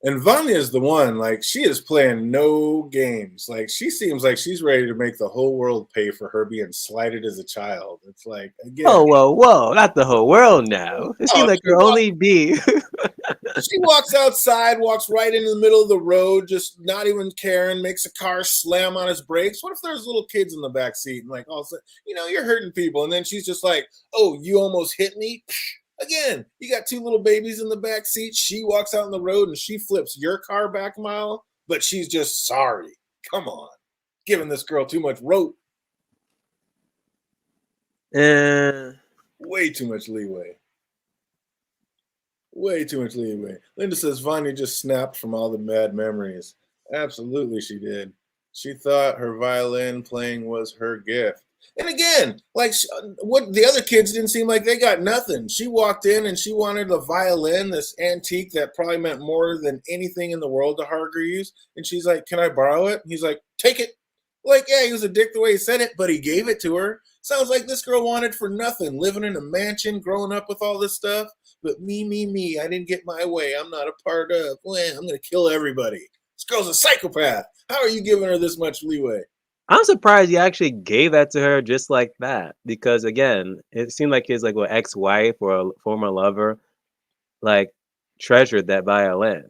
And Vanya is the one, like, she is playing no games. Like, she seems like she's ready to make the whole world pay for her being slighted as a child. It's like, again, Oh, whoa, whoa, not the whole world now. It seems oh, like her only be. she walks outside, walks right into the middle of the road, just not even caring, makes a car slam on its brakes. What if there's little kids in the back seat and like all of a sudden, you're hurting people. And then she's just like, oh, you almost hit me? Again, you got 2 little babies in the back seat. She walks out on the road and she flips your car back a mile, but she's just sorry. Come on. Giving this girl too much rope. Way too much leeway. Way too much leeway. Linda says Vanya just snapped from all the bad memories. Absolutely, she did. She thought her violin playing was her gift. And again, like what the other kids didn't seem like they got nothing. She walked in and she wanted a violin, this antique that probably meant more than anything in the world to Hargreaves. And she's like, "Can I borrow it?" And he's like, "Take it." Like, yeah, he was a dick the way he said it, but he gave it to her. Sounds like this girl wanted for nothing, living in a mansion, growing up with all this stuff. But me, I didn't get my way. I'm not a part of. Well, I'm going to kill everybody. This girl's a psychopath. How are you giving her this much leeway? I'm surprised he actually gave that to her just like that. Because again, it seemed like his like what ex-wife or a former lover like treasured that violin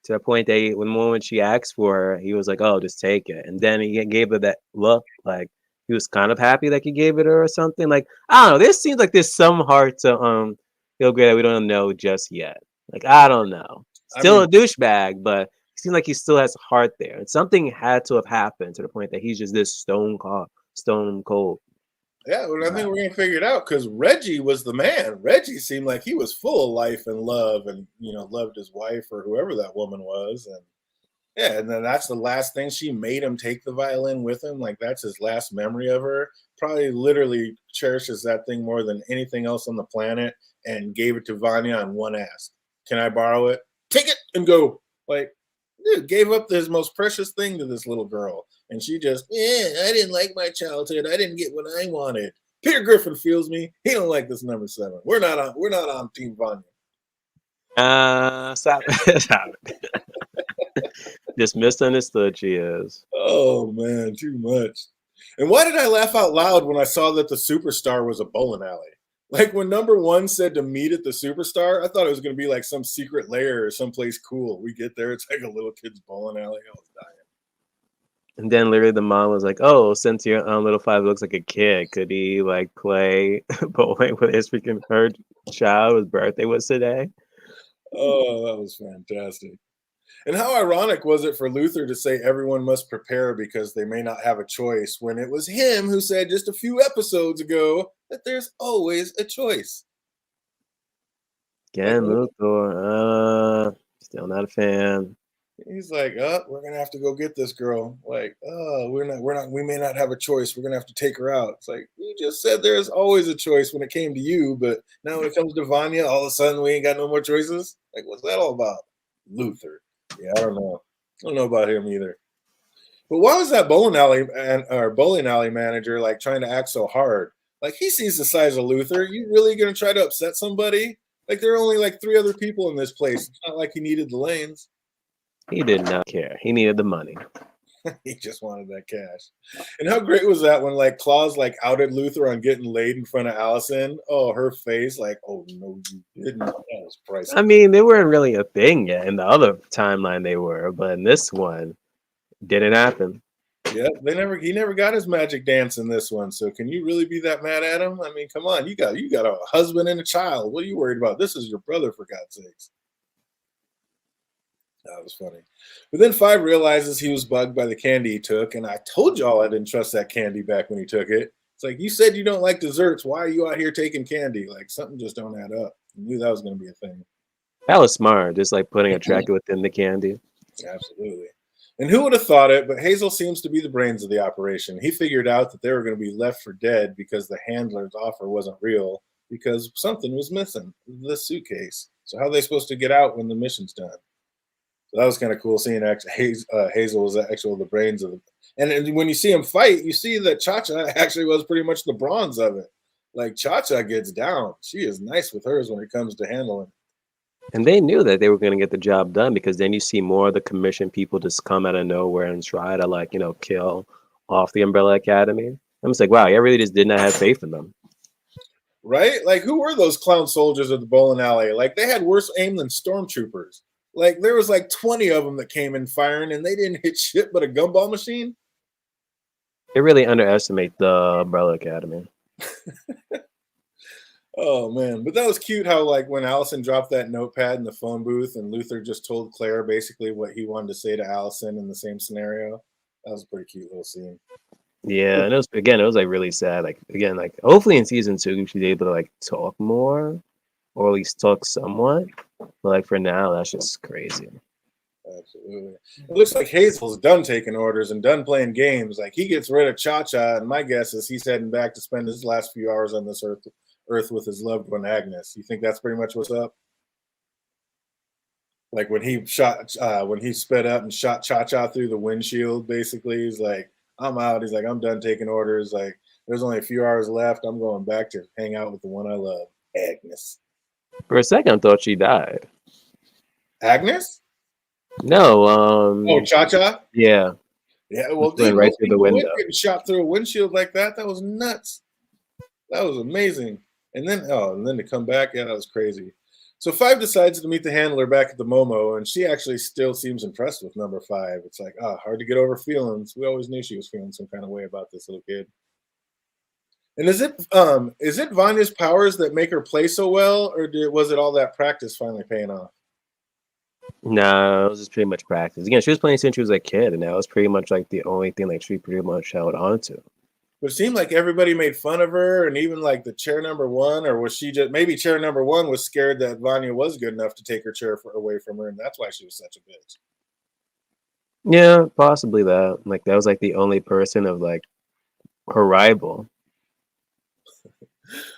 to the point that when the moment she asked for her, he was like, "Oh, just take it." And then he gave her that look, like he was kind of happy like he gave it her or something. Like I don't know. This seems like there's some heart to feel great that we don't know just yet. Like I don't know. I Still mean, a douchebag, but it seems like he still has heart there. And something had to have happened to the point that he's just this stone cold. yeah, well, I think we're going to figure it out because Reggie was the man. Reggie seemed like he was full of life and love and, loved his wife or whoever that woman was. And Yeah, and then that's the last thing she made him take the violin with him. Like that's his last memory of her. Probably literally cherishes that thing more than anything else on the planet and gave it to Vanya on one ask. Can I borrow it? Take it and go. Like, dude, gave up his most precious thing to this little girl. And she just, yeah, I didn't like my childhood. I didn't get what I wanted. Peter Griffin feels me. He don't like this number 7. We're not on Team Vanya. Stop it. Stop it. Just misunderstood she is. Oh man, too much. And why did I laugh out loud when I saw that the superstar was a bowling alley? Like when number 1 said to meet at the superstar, I thought it was going to be like some secret lair or someplace cool. We get there, it's like a little kid's bowling alley. I was dying. And then literally the mom was like, "Oh, since your little 5 looks like a kid, could he like play bowling with his freaking her child? His birthday was today." Oh, that was fantastic. And how ironic was it for Luther to say everyone must prepare because they may not have a choice when it was him who said just a few episodes ago that there's always a choice? Like, Again, Luthor, still not a fan. he's like, oh, we're gonna have to go get this girl. Like, oh, we may not have a choice. We're gonna have to take her out. It's like, you just said there's always a choice when it came to you, but now when it comes to Vanya, all of a sudden we ain't got no more choices. Like, what's that all about? Luther. Yeah, I don't know. I don't know about him either. But why was that bowling alley manager like trying to act so hard? Like he sees the size of Luther. You really gonna try to upset somebody? Like there are only like 3 other people in this place. It's not like he needed the lanes. He did not care. He needed the money. He just wanted that cash. And how great was that when like Claus like outed Luther on getting laid in front of Allison? Oh, her face, like, oh no, you didn't. That was priceless. I mean, they weren't really a thing yet. In the other timeline, they were, but in this one, didn't happen. Yeah, he never got his magic dance in this one. So can you really be that mad at him? I mean, come on, you got a husband and a child. What are you worried about? This is your brother, for God's sakes. That was funny. But then 5 realizes he was bugged by the candy he took, and I told y'all I didn't trust that candy back when he took it. It's like, you said you don't like desserts. Why are you out here taking candy? Like, something just don't add up. I knew that was going to be a thing. That was smart, just like putting a tracker within the candy. Absolutely. And who would have thought it, but Hazel seems to be the brains of the operation. He figured out that they were going to be left for dead because the handler's offer wasn't real, because something was missing, the suitcase. So how are they supposed to get out when the mission's done? So that was kind of cool seeing Hazel was actually the brains of it. And when you see him fight, you see that Cha-Cha actually was pretty much the bronze of it. Like Cha-Cha gets down. She is nice with hers when it comes to handling. And they knew that they were going to get the job done because then you see more of the commission people just come out of nowhere and try to, like, kill off the Umbrella Academy. I'm just like, wow, I really just did not have faith in them. Right? Like, who were those clown soldiers at the bowling alley? Like, they had worse aim than stormtroopers. Like, there was like 20 of them that came in firing, and they didn't hit shit but a gumball machine. They really underestimate the Umbrella Academy. Oh man, but that was cute how like when Allison dropped that notepad in the phone booth and Luther just told Claire basically what he wanted to say to Allison in the same scenario. That was a pretty cute little scene. Yeah, and it was like really sad. Like again, like hopefully in season 2 she's able to like talk more, or at least talk somewhat. But like for now, that's just crazy. Absolutely. It looks like Hazel's done taking orders and done playing games. Like he gets rid of Cha-Cha, and my guess is he's heading back to spend his last few hours on this earth with his loved one Agnes. You think that's pretty much what's up? Like when he sped up and shot Cha-Cha through the windshield, basically, he's like, I'm out. He's like, I'm done taking orders. Like, there's only a few hours left. I'm going back to hang out with the one I love, Agnes. For a second, I thought she died. Agnes? No, Oh, Cha-Cha? yeah. Yeah, well, Just went dude, right most through the people would window. getting shot through a windshield like that. That was nuts. That was amazing. And then to come back, yeah, that was crazy. So 5 decides to meet the handler back at the Momo, and she actually still seems impressed with number 5. It's like, hard to get over feelings. We always knew she was feeling some kind of way about this little kid. And is it Vanya's powers that make her play so well, or was it all that practice finally paying off? No, it was just pretty much practice. Again, she was playing since she was a kid, and that was pretty much like the only thing like she pretty much held on to. But it seemed like everybody made fun of her, and even like the chair number 1, or was she just maybe chair number 1 was scared that Vanya was good enough to take her chair away from her, and that's why she was such a bitch. Yeah, possibly that. Like that was like the only person of like her rival.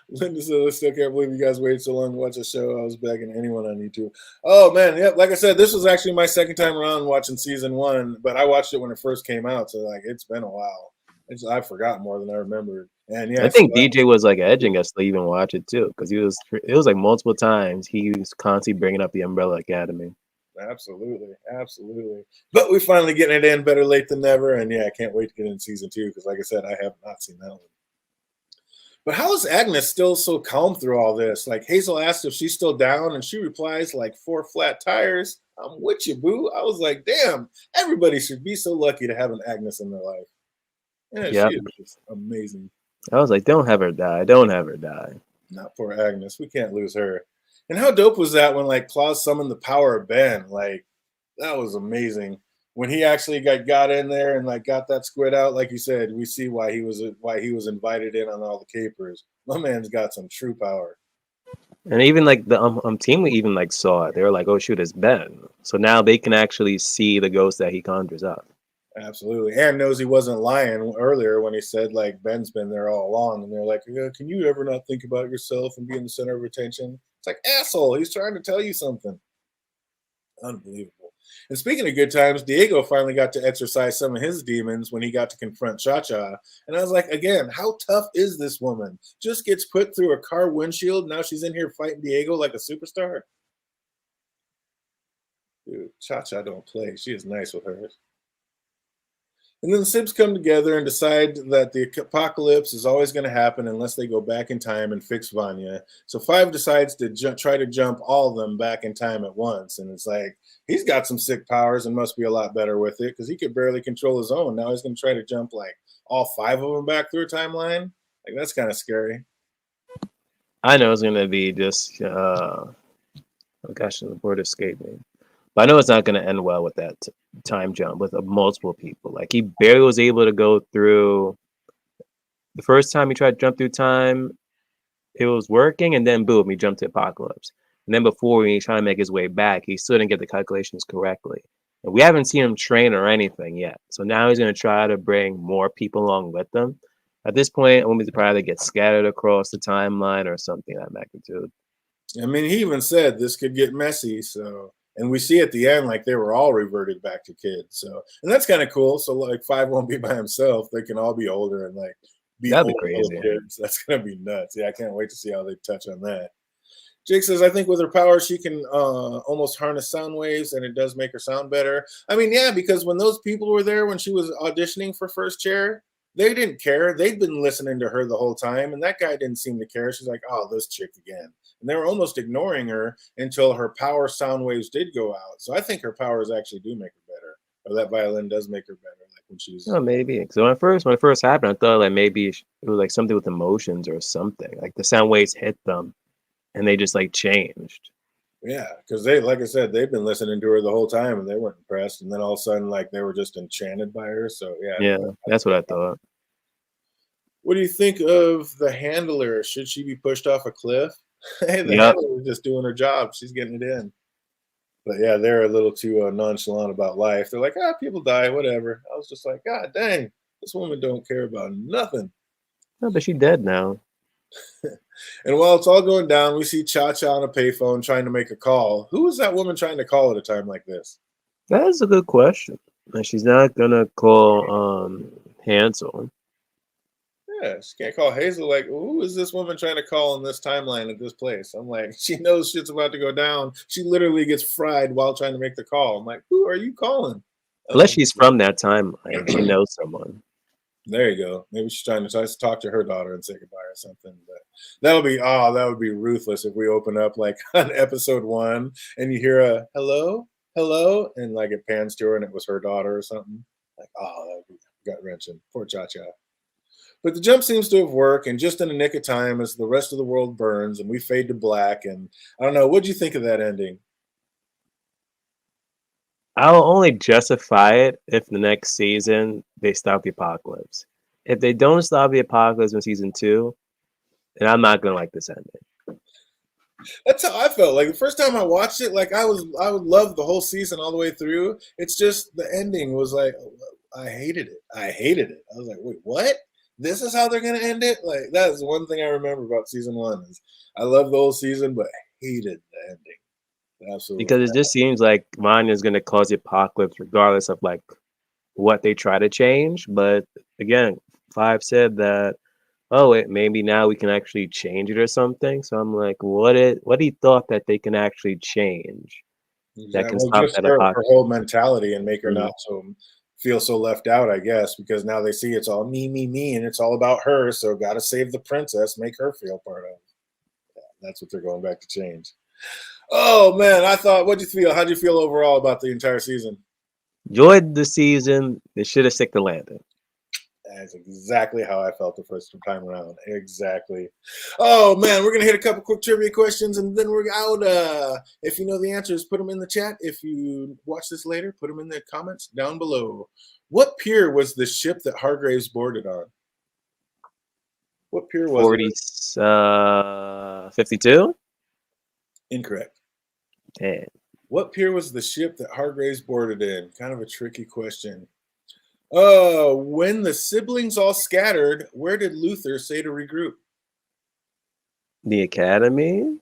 Linda said, I still can't believe you guys waited so long to watch a show. I was begging anyone on YouTube. Oh, man. Yep. Like I said, this was actually my second time around watching season one, but I watched it when it first came out. So, like, it's been a while. I forgot more than I remembered. And I yeah, so think DJ was like edging us to even watch it too, because it was like multiple times he was constantly bringing up the Umbrella Academy. absolutely. Absolutely. But we finally getting it in, better late than never. And yeah, I can't wait to get in season two because, like I said, I have not seen that one. But how is Agnes still so calm through all this? Like Hazel asked if she's still down, and she replies like 4 flat tires. I'm with you, boo. I was like, damn, everybody should be so lucky to have an Agnes in their life. Yeah, she Yep. is just amazing. I was like, don't have her die. Don't have her die. Not poor Agnes. We can't lose her. And how dope was that when like Claus summoned the power of Ben? Like that was amazing. When he actually got in there and like got that squid out, like you said, we see why he was invited in on all the capers. My man's got some true power. And even like the team even like saw it. They were like, "Oh shoot, it's Ben." So now they can actually see the ghost that he conjures up. Absolutely. And knows he wasn't lying earlier when he said like Ben's been there all along. And they're like, yeah, can you ever not think about yourself and be in the center of attention? It's like, asshole, he's trying to tell you something. Unbelievable. And speaking of good times, Diego finally got to exercise some of his demons when he got to confront Cha Cha. And I was like, again, how tough is this woman? Just gets put through a car windshield. Now she's in here fighting Diego like a superstar. Dude, Cha Cha don't play. She is nice with hers. And then the Sips come together and decide that the apocalypse is always going to happen unless they go back in time and fix Vanya. So Five decides to try to jump all of them back in time at once. And it's like, he's got some sick powers and must be a lot better with it because he could barely control his own. Now he's going to try to jump like all 5 of them back through a timeline. Like, that's kind of scary. I know it's gonna be just oh gosh, the word escaped me. But I know it's not gonna end well with that time jump with multiple people. Like he barely was able to go through the first time he tried to jump through time. It was working, and then boom, he jumped to apocalypse. And then before when he tried to make his way back, he still didn't get the calculations correctly. And we haven't seen him train or anything yet. So now he's gonna try to bring more people along with him. At this point, I won't be surprised they get scattered across the timeline or something of that magnitude. I mean, he even said this could get messy. So, and we see at the end, like they were all reverted back to kids. So, and that's kind of cool. So, like, Five won't be by himself. They can all be older and like be That'd be old little crazy. kids. That's going to be nuts. Yeah, I can't wait to see how they touch on that. Jake says, I think with her power, she can almost harness sound waves, and it does make her sound better. I mean, yeah, because when those people were there when she was auditioning for First Chair, they didn't care. They'd been listening to her the whole time, and that guy didn't seem to care. She's like, oh, this chick again. And they were almost ignoring her until her power sound waves did go out. So I think her powers actually do make her better, or that violin does make her better, like when she's. Oh, maybe. So when it first happened, I thought like maybe it was like something with emotions or something. Like the sound waves hit them, and they just like changed. Yeah, because they, like I said, they've been listening to her the whole time and they weren't impressed. And then all of a sudden, like they were just enchanted by her. So yeah, Yeah, that's what I thought. what do you think of the handler? Should she be pushed off a cliff? Hey, the Yep. handler is just doing her job. She's getting it in. But yeah, they're a little too nonchalant about life. They're like, people die, whatever. I was just like, God dang, this woman don't care about nothing. No, but she dead now. And while it's all going down, we see Cha Cha on a payphone trying to make a call. Who is that woman trying to call at a time like this? That is a good question. And she's not gonna call Hansel. Yeah, she can't call Hazel. Like, who is this woman trying to call in this timeline at this place? I'm like, she knows shit's about to go down. She literally gets fried while trying to make the call. I'm like, who are you calling? Unless she's from that timeline, she knows someone. There you go. Maybe she's trying to talk to her daughter and say goodbye or something. But that would be ruthless if we open up like on episode 1 and you hear a hello, hello, and like it pans to her and it was her daughter or something. Like, that would be gut wrenching. Poor Cha Cha. But the jump seems to have worked, and just in the nick of time as the rest of the world burns and we fade to black. And I don't know, what do you think of that ending? I'll only justify it if the next season they stop the apocalypse. If they don't stop the apocalypse in season 2, then I'm not gonna like this ending. That's how I felt. Like the first time I watched it, like I would love the whole season all the way through. It's just the ending was like I hated it. I hated it. I was like, wait, what? This is how they're gonna end it? Like that is one thing I remember about season one is I love the whole season, but I hated the ending. Absolutely. Because it just seems like Vanya's gonna cause the apocalypse regardless of like what they try to change. But again, Five said that, oh, maybe now we can actually change it or something. So I'm like, what he thought that they can actually change that Exactly. can Well, stop just that her apocalypse. whole mentality and make her Mhm. not so feel so left out, I guess, because now they see it's all me, and it's all about her. So got to save the princess, make her feel part of it. That's what they're going back to change. Oh man, I thought, what'd you feel? How'd you feel overall about the entire season? Enjoyed the season. They should have stick the landing. That's exactly how I felt the first time around. Exactly. Oh man, we're gonna hit a couple quick trivia questions and then we're out. If you know the answers, put them in the chat. If you watch this later, put them in the comments down below. What pier was the ship that Hargraves boarded on? What pier was it? 40, 52. Incorrect. Damn. What pier was the ship that Hargraves boarded in? Kind of a tricky question. When the siblings all scattered, where did Luther say to regroup? The Academy.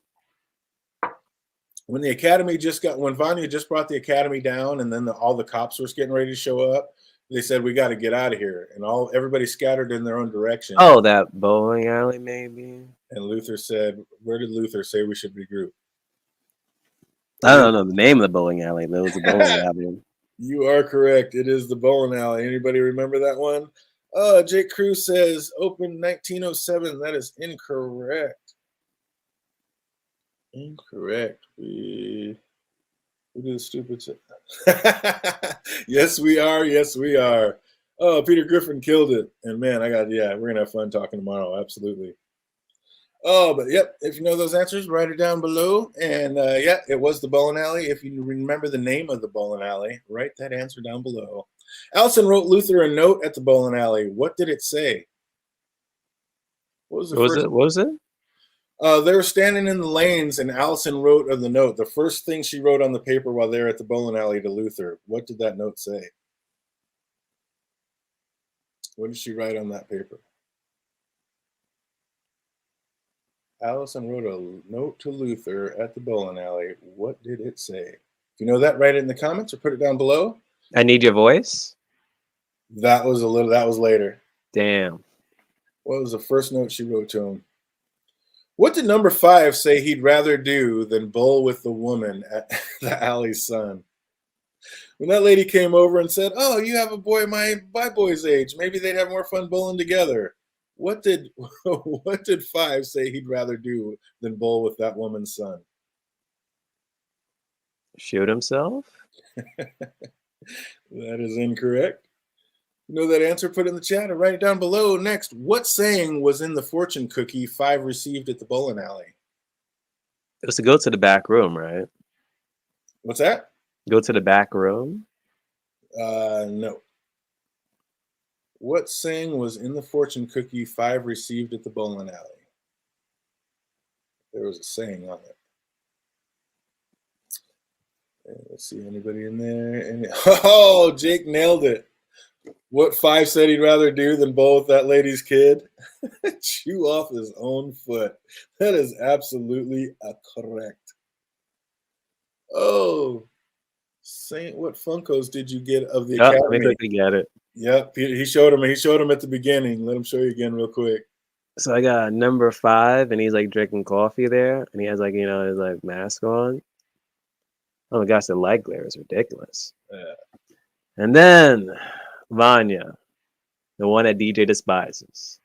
When the Academy when Vanya just brought the Academy down, and then all the cops were getting ready to show up, they said we got to get out of here, and everybody scattered in their own direction. Oh, that bowling alley, maybe. And Luther said, "Where did Luther say we should regroup?" I don't know the name of the bowling alley, but it was a bowling alley. You are correct. It is the bowling alley. Anybody remember that one? Jake Cruz says open 1907. That is incorrect. Incorrect. We do the stupid shit. Yes, we are. Yes, we are. Oh, Peter Griffin killed it. And man, we're gonna have fun talking tomorrow. Absolutely. Oh, but yep, if you know those answers, write it down below. And yeah, it was the bowling alley. If you remember the name of the bowling alley, write that answer down below. Allison wrote Luther a note at the bowling alley. What did it say? What was the What was first? it? What was it? They were standing in the lanes, and Allison wrote on the note. The first thing she wrote on the paper while they were at the bowling alley to Luther. What did that note say? What did she write on that paper? Allison wrote a note to Luther at the bowling alley. What did it say? If you know that, write it in the comments or put it down below. I need your voice. That was later. Damn. What was the first note she wrote to him? What did number 5 say he'd rather do than bowl with the woman at the alley's son? When that lady came over and said, "Oh, you have a boy my boy's age. Maybe they'd have more fun bowling together." What did what did 5 say he'd rather do than bowl with that woman's son? Shoot himself? That is incorrect. You know that answer? Put it in the chat or write it down below. Next, what saying was in the fortune cookie 5 received at the bowling alley? It was to go to the back room, right? What's that? Go to the back room. No. What saying was in the fortune cookie 5 received at the bowling alley? There was a saying on it. Let's see, anybody in there? Oh, Jake nailed it. What 5 said he'd rather do than bowl with that lady's kid? Chew off his own foot. That is absolutely correct. Oh, Saint, what Funkos did you get of the Oh, let me Academy? quickly get it. Yep, he showed him. He showed him at the beginning. Let him show you again real quick. So I got number 5, and he's like drinking coffee there, and he has like his like mask on. Oh my gosh, the light glare is ridiculous. And then Vanya, the one that DJ despises.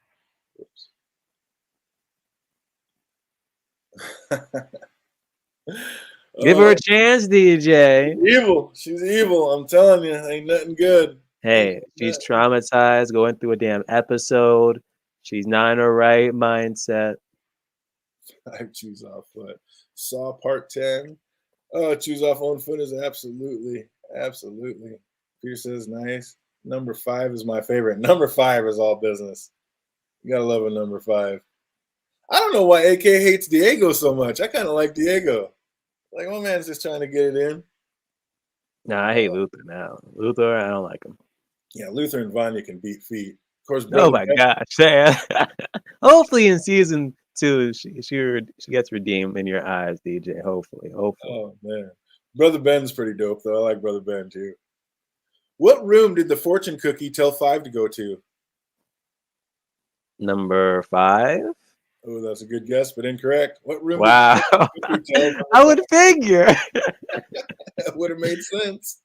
Give her a chance, DJ. She's evil. She's evil. I'm telling you, ain't nothing good. Hey, she's traumatized, going through a damn episode. She's not in her right mindset. I choose off foot. Saw part 10. Choose off own foot is absolutely. Peter says nice. Number 5 is my favorite. Number 5 is all business. You gotta love a number 5. I don't know why AK hates Diego so much. I kind of like Diego. Like, my man's just trying to get it in. Nah, I hate Luther now. Luther, I don't like him. Yeah, Luther and Vanya can beat feet. Of course, Oh brother. my gosh. Yeah. Hopefully in season 2 she gets redeemed in your eyes, DJ. Hopefully. Oh man, brother Ben's pretty dope though. I like brother Ben too. What room did the fortune cookie tell Five to go to? Number 5. Oh, that's a good guess, but incorrect. What room did the Wow. fortune cookie tell I Five? would figure. That would have made sense.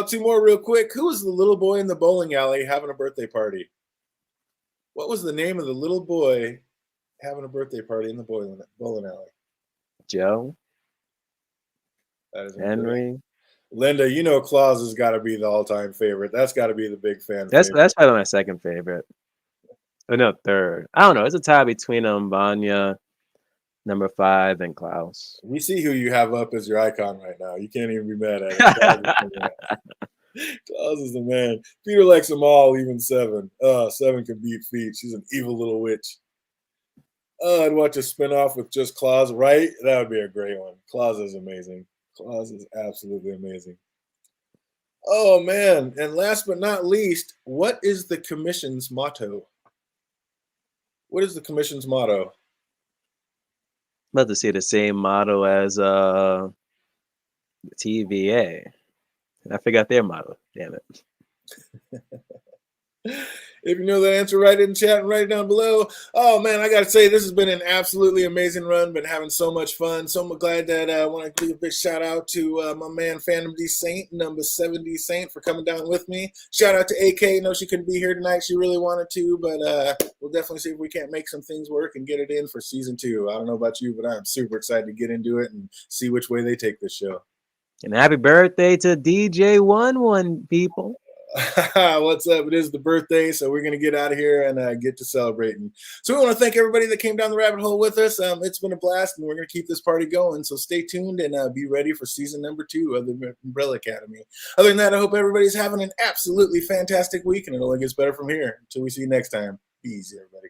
Two more real quick. Who was the little boy in the bowling alley having a birthday party? What was the name of the little boy having a birthday party in the bowling alley? Joe, That is incorrect. Henry. Linda, you know Claus has got to be the all-time favorite. That's got to be the big fan That's favorite. probably my second favorite. Oh no, third. I don't know. It's a tie between Vanya, number 5, and Klaus. We see who you have up as your icon right now. You can't even be mad at it. Claus is the man. Peter likes them all, even Seven. Seven can beat feet. She's an evil little witch. I'd watch a spinoff with just Claus, right? That would be a great one. Claus is amazing. Claus is absolutely amazing. Oh, man. And last but not least, what is the commission's motto? What is the commission's motto? I'm about to say the same motto as TVA. I forgot their motto. Damn it. If you know the answer, write it in chat and write it down below. Oh man, I gotta say this has been an absolutely amazing run. Been having so much fun. So glad that I want to give a big shout out to my man Phantom D Saint, number 70 Saint, for coming down with me. Shout out to AK. No, she couldn't be here tonight. She really wanted to, but we'll definitely see if we can't make some things work and get it in for season 2. I don't know about you, but I'm super excited to get into it and see which way they take this show. And happy birthday to DJ 11 people. What's up? It is the birthday, so we're going to get out of here and get to celebrating. So we want to thank everybody that came down the rabbit hole with us. It's been a blast, and we're going to keep this party going. So stay tuned and be ready for season number 2 of the Umbrella Academy. Other than that, I hope everybody's having an absolutely fantastic week, and it only gets better from here. Until we see you next time. Be easy, everybody.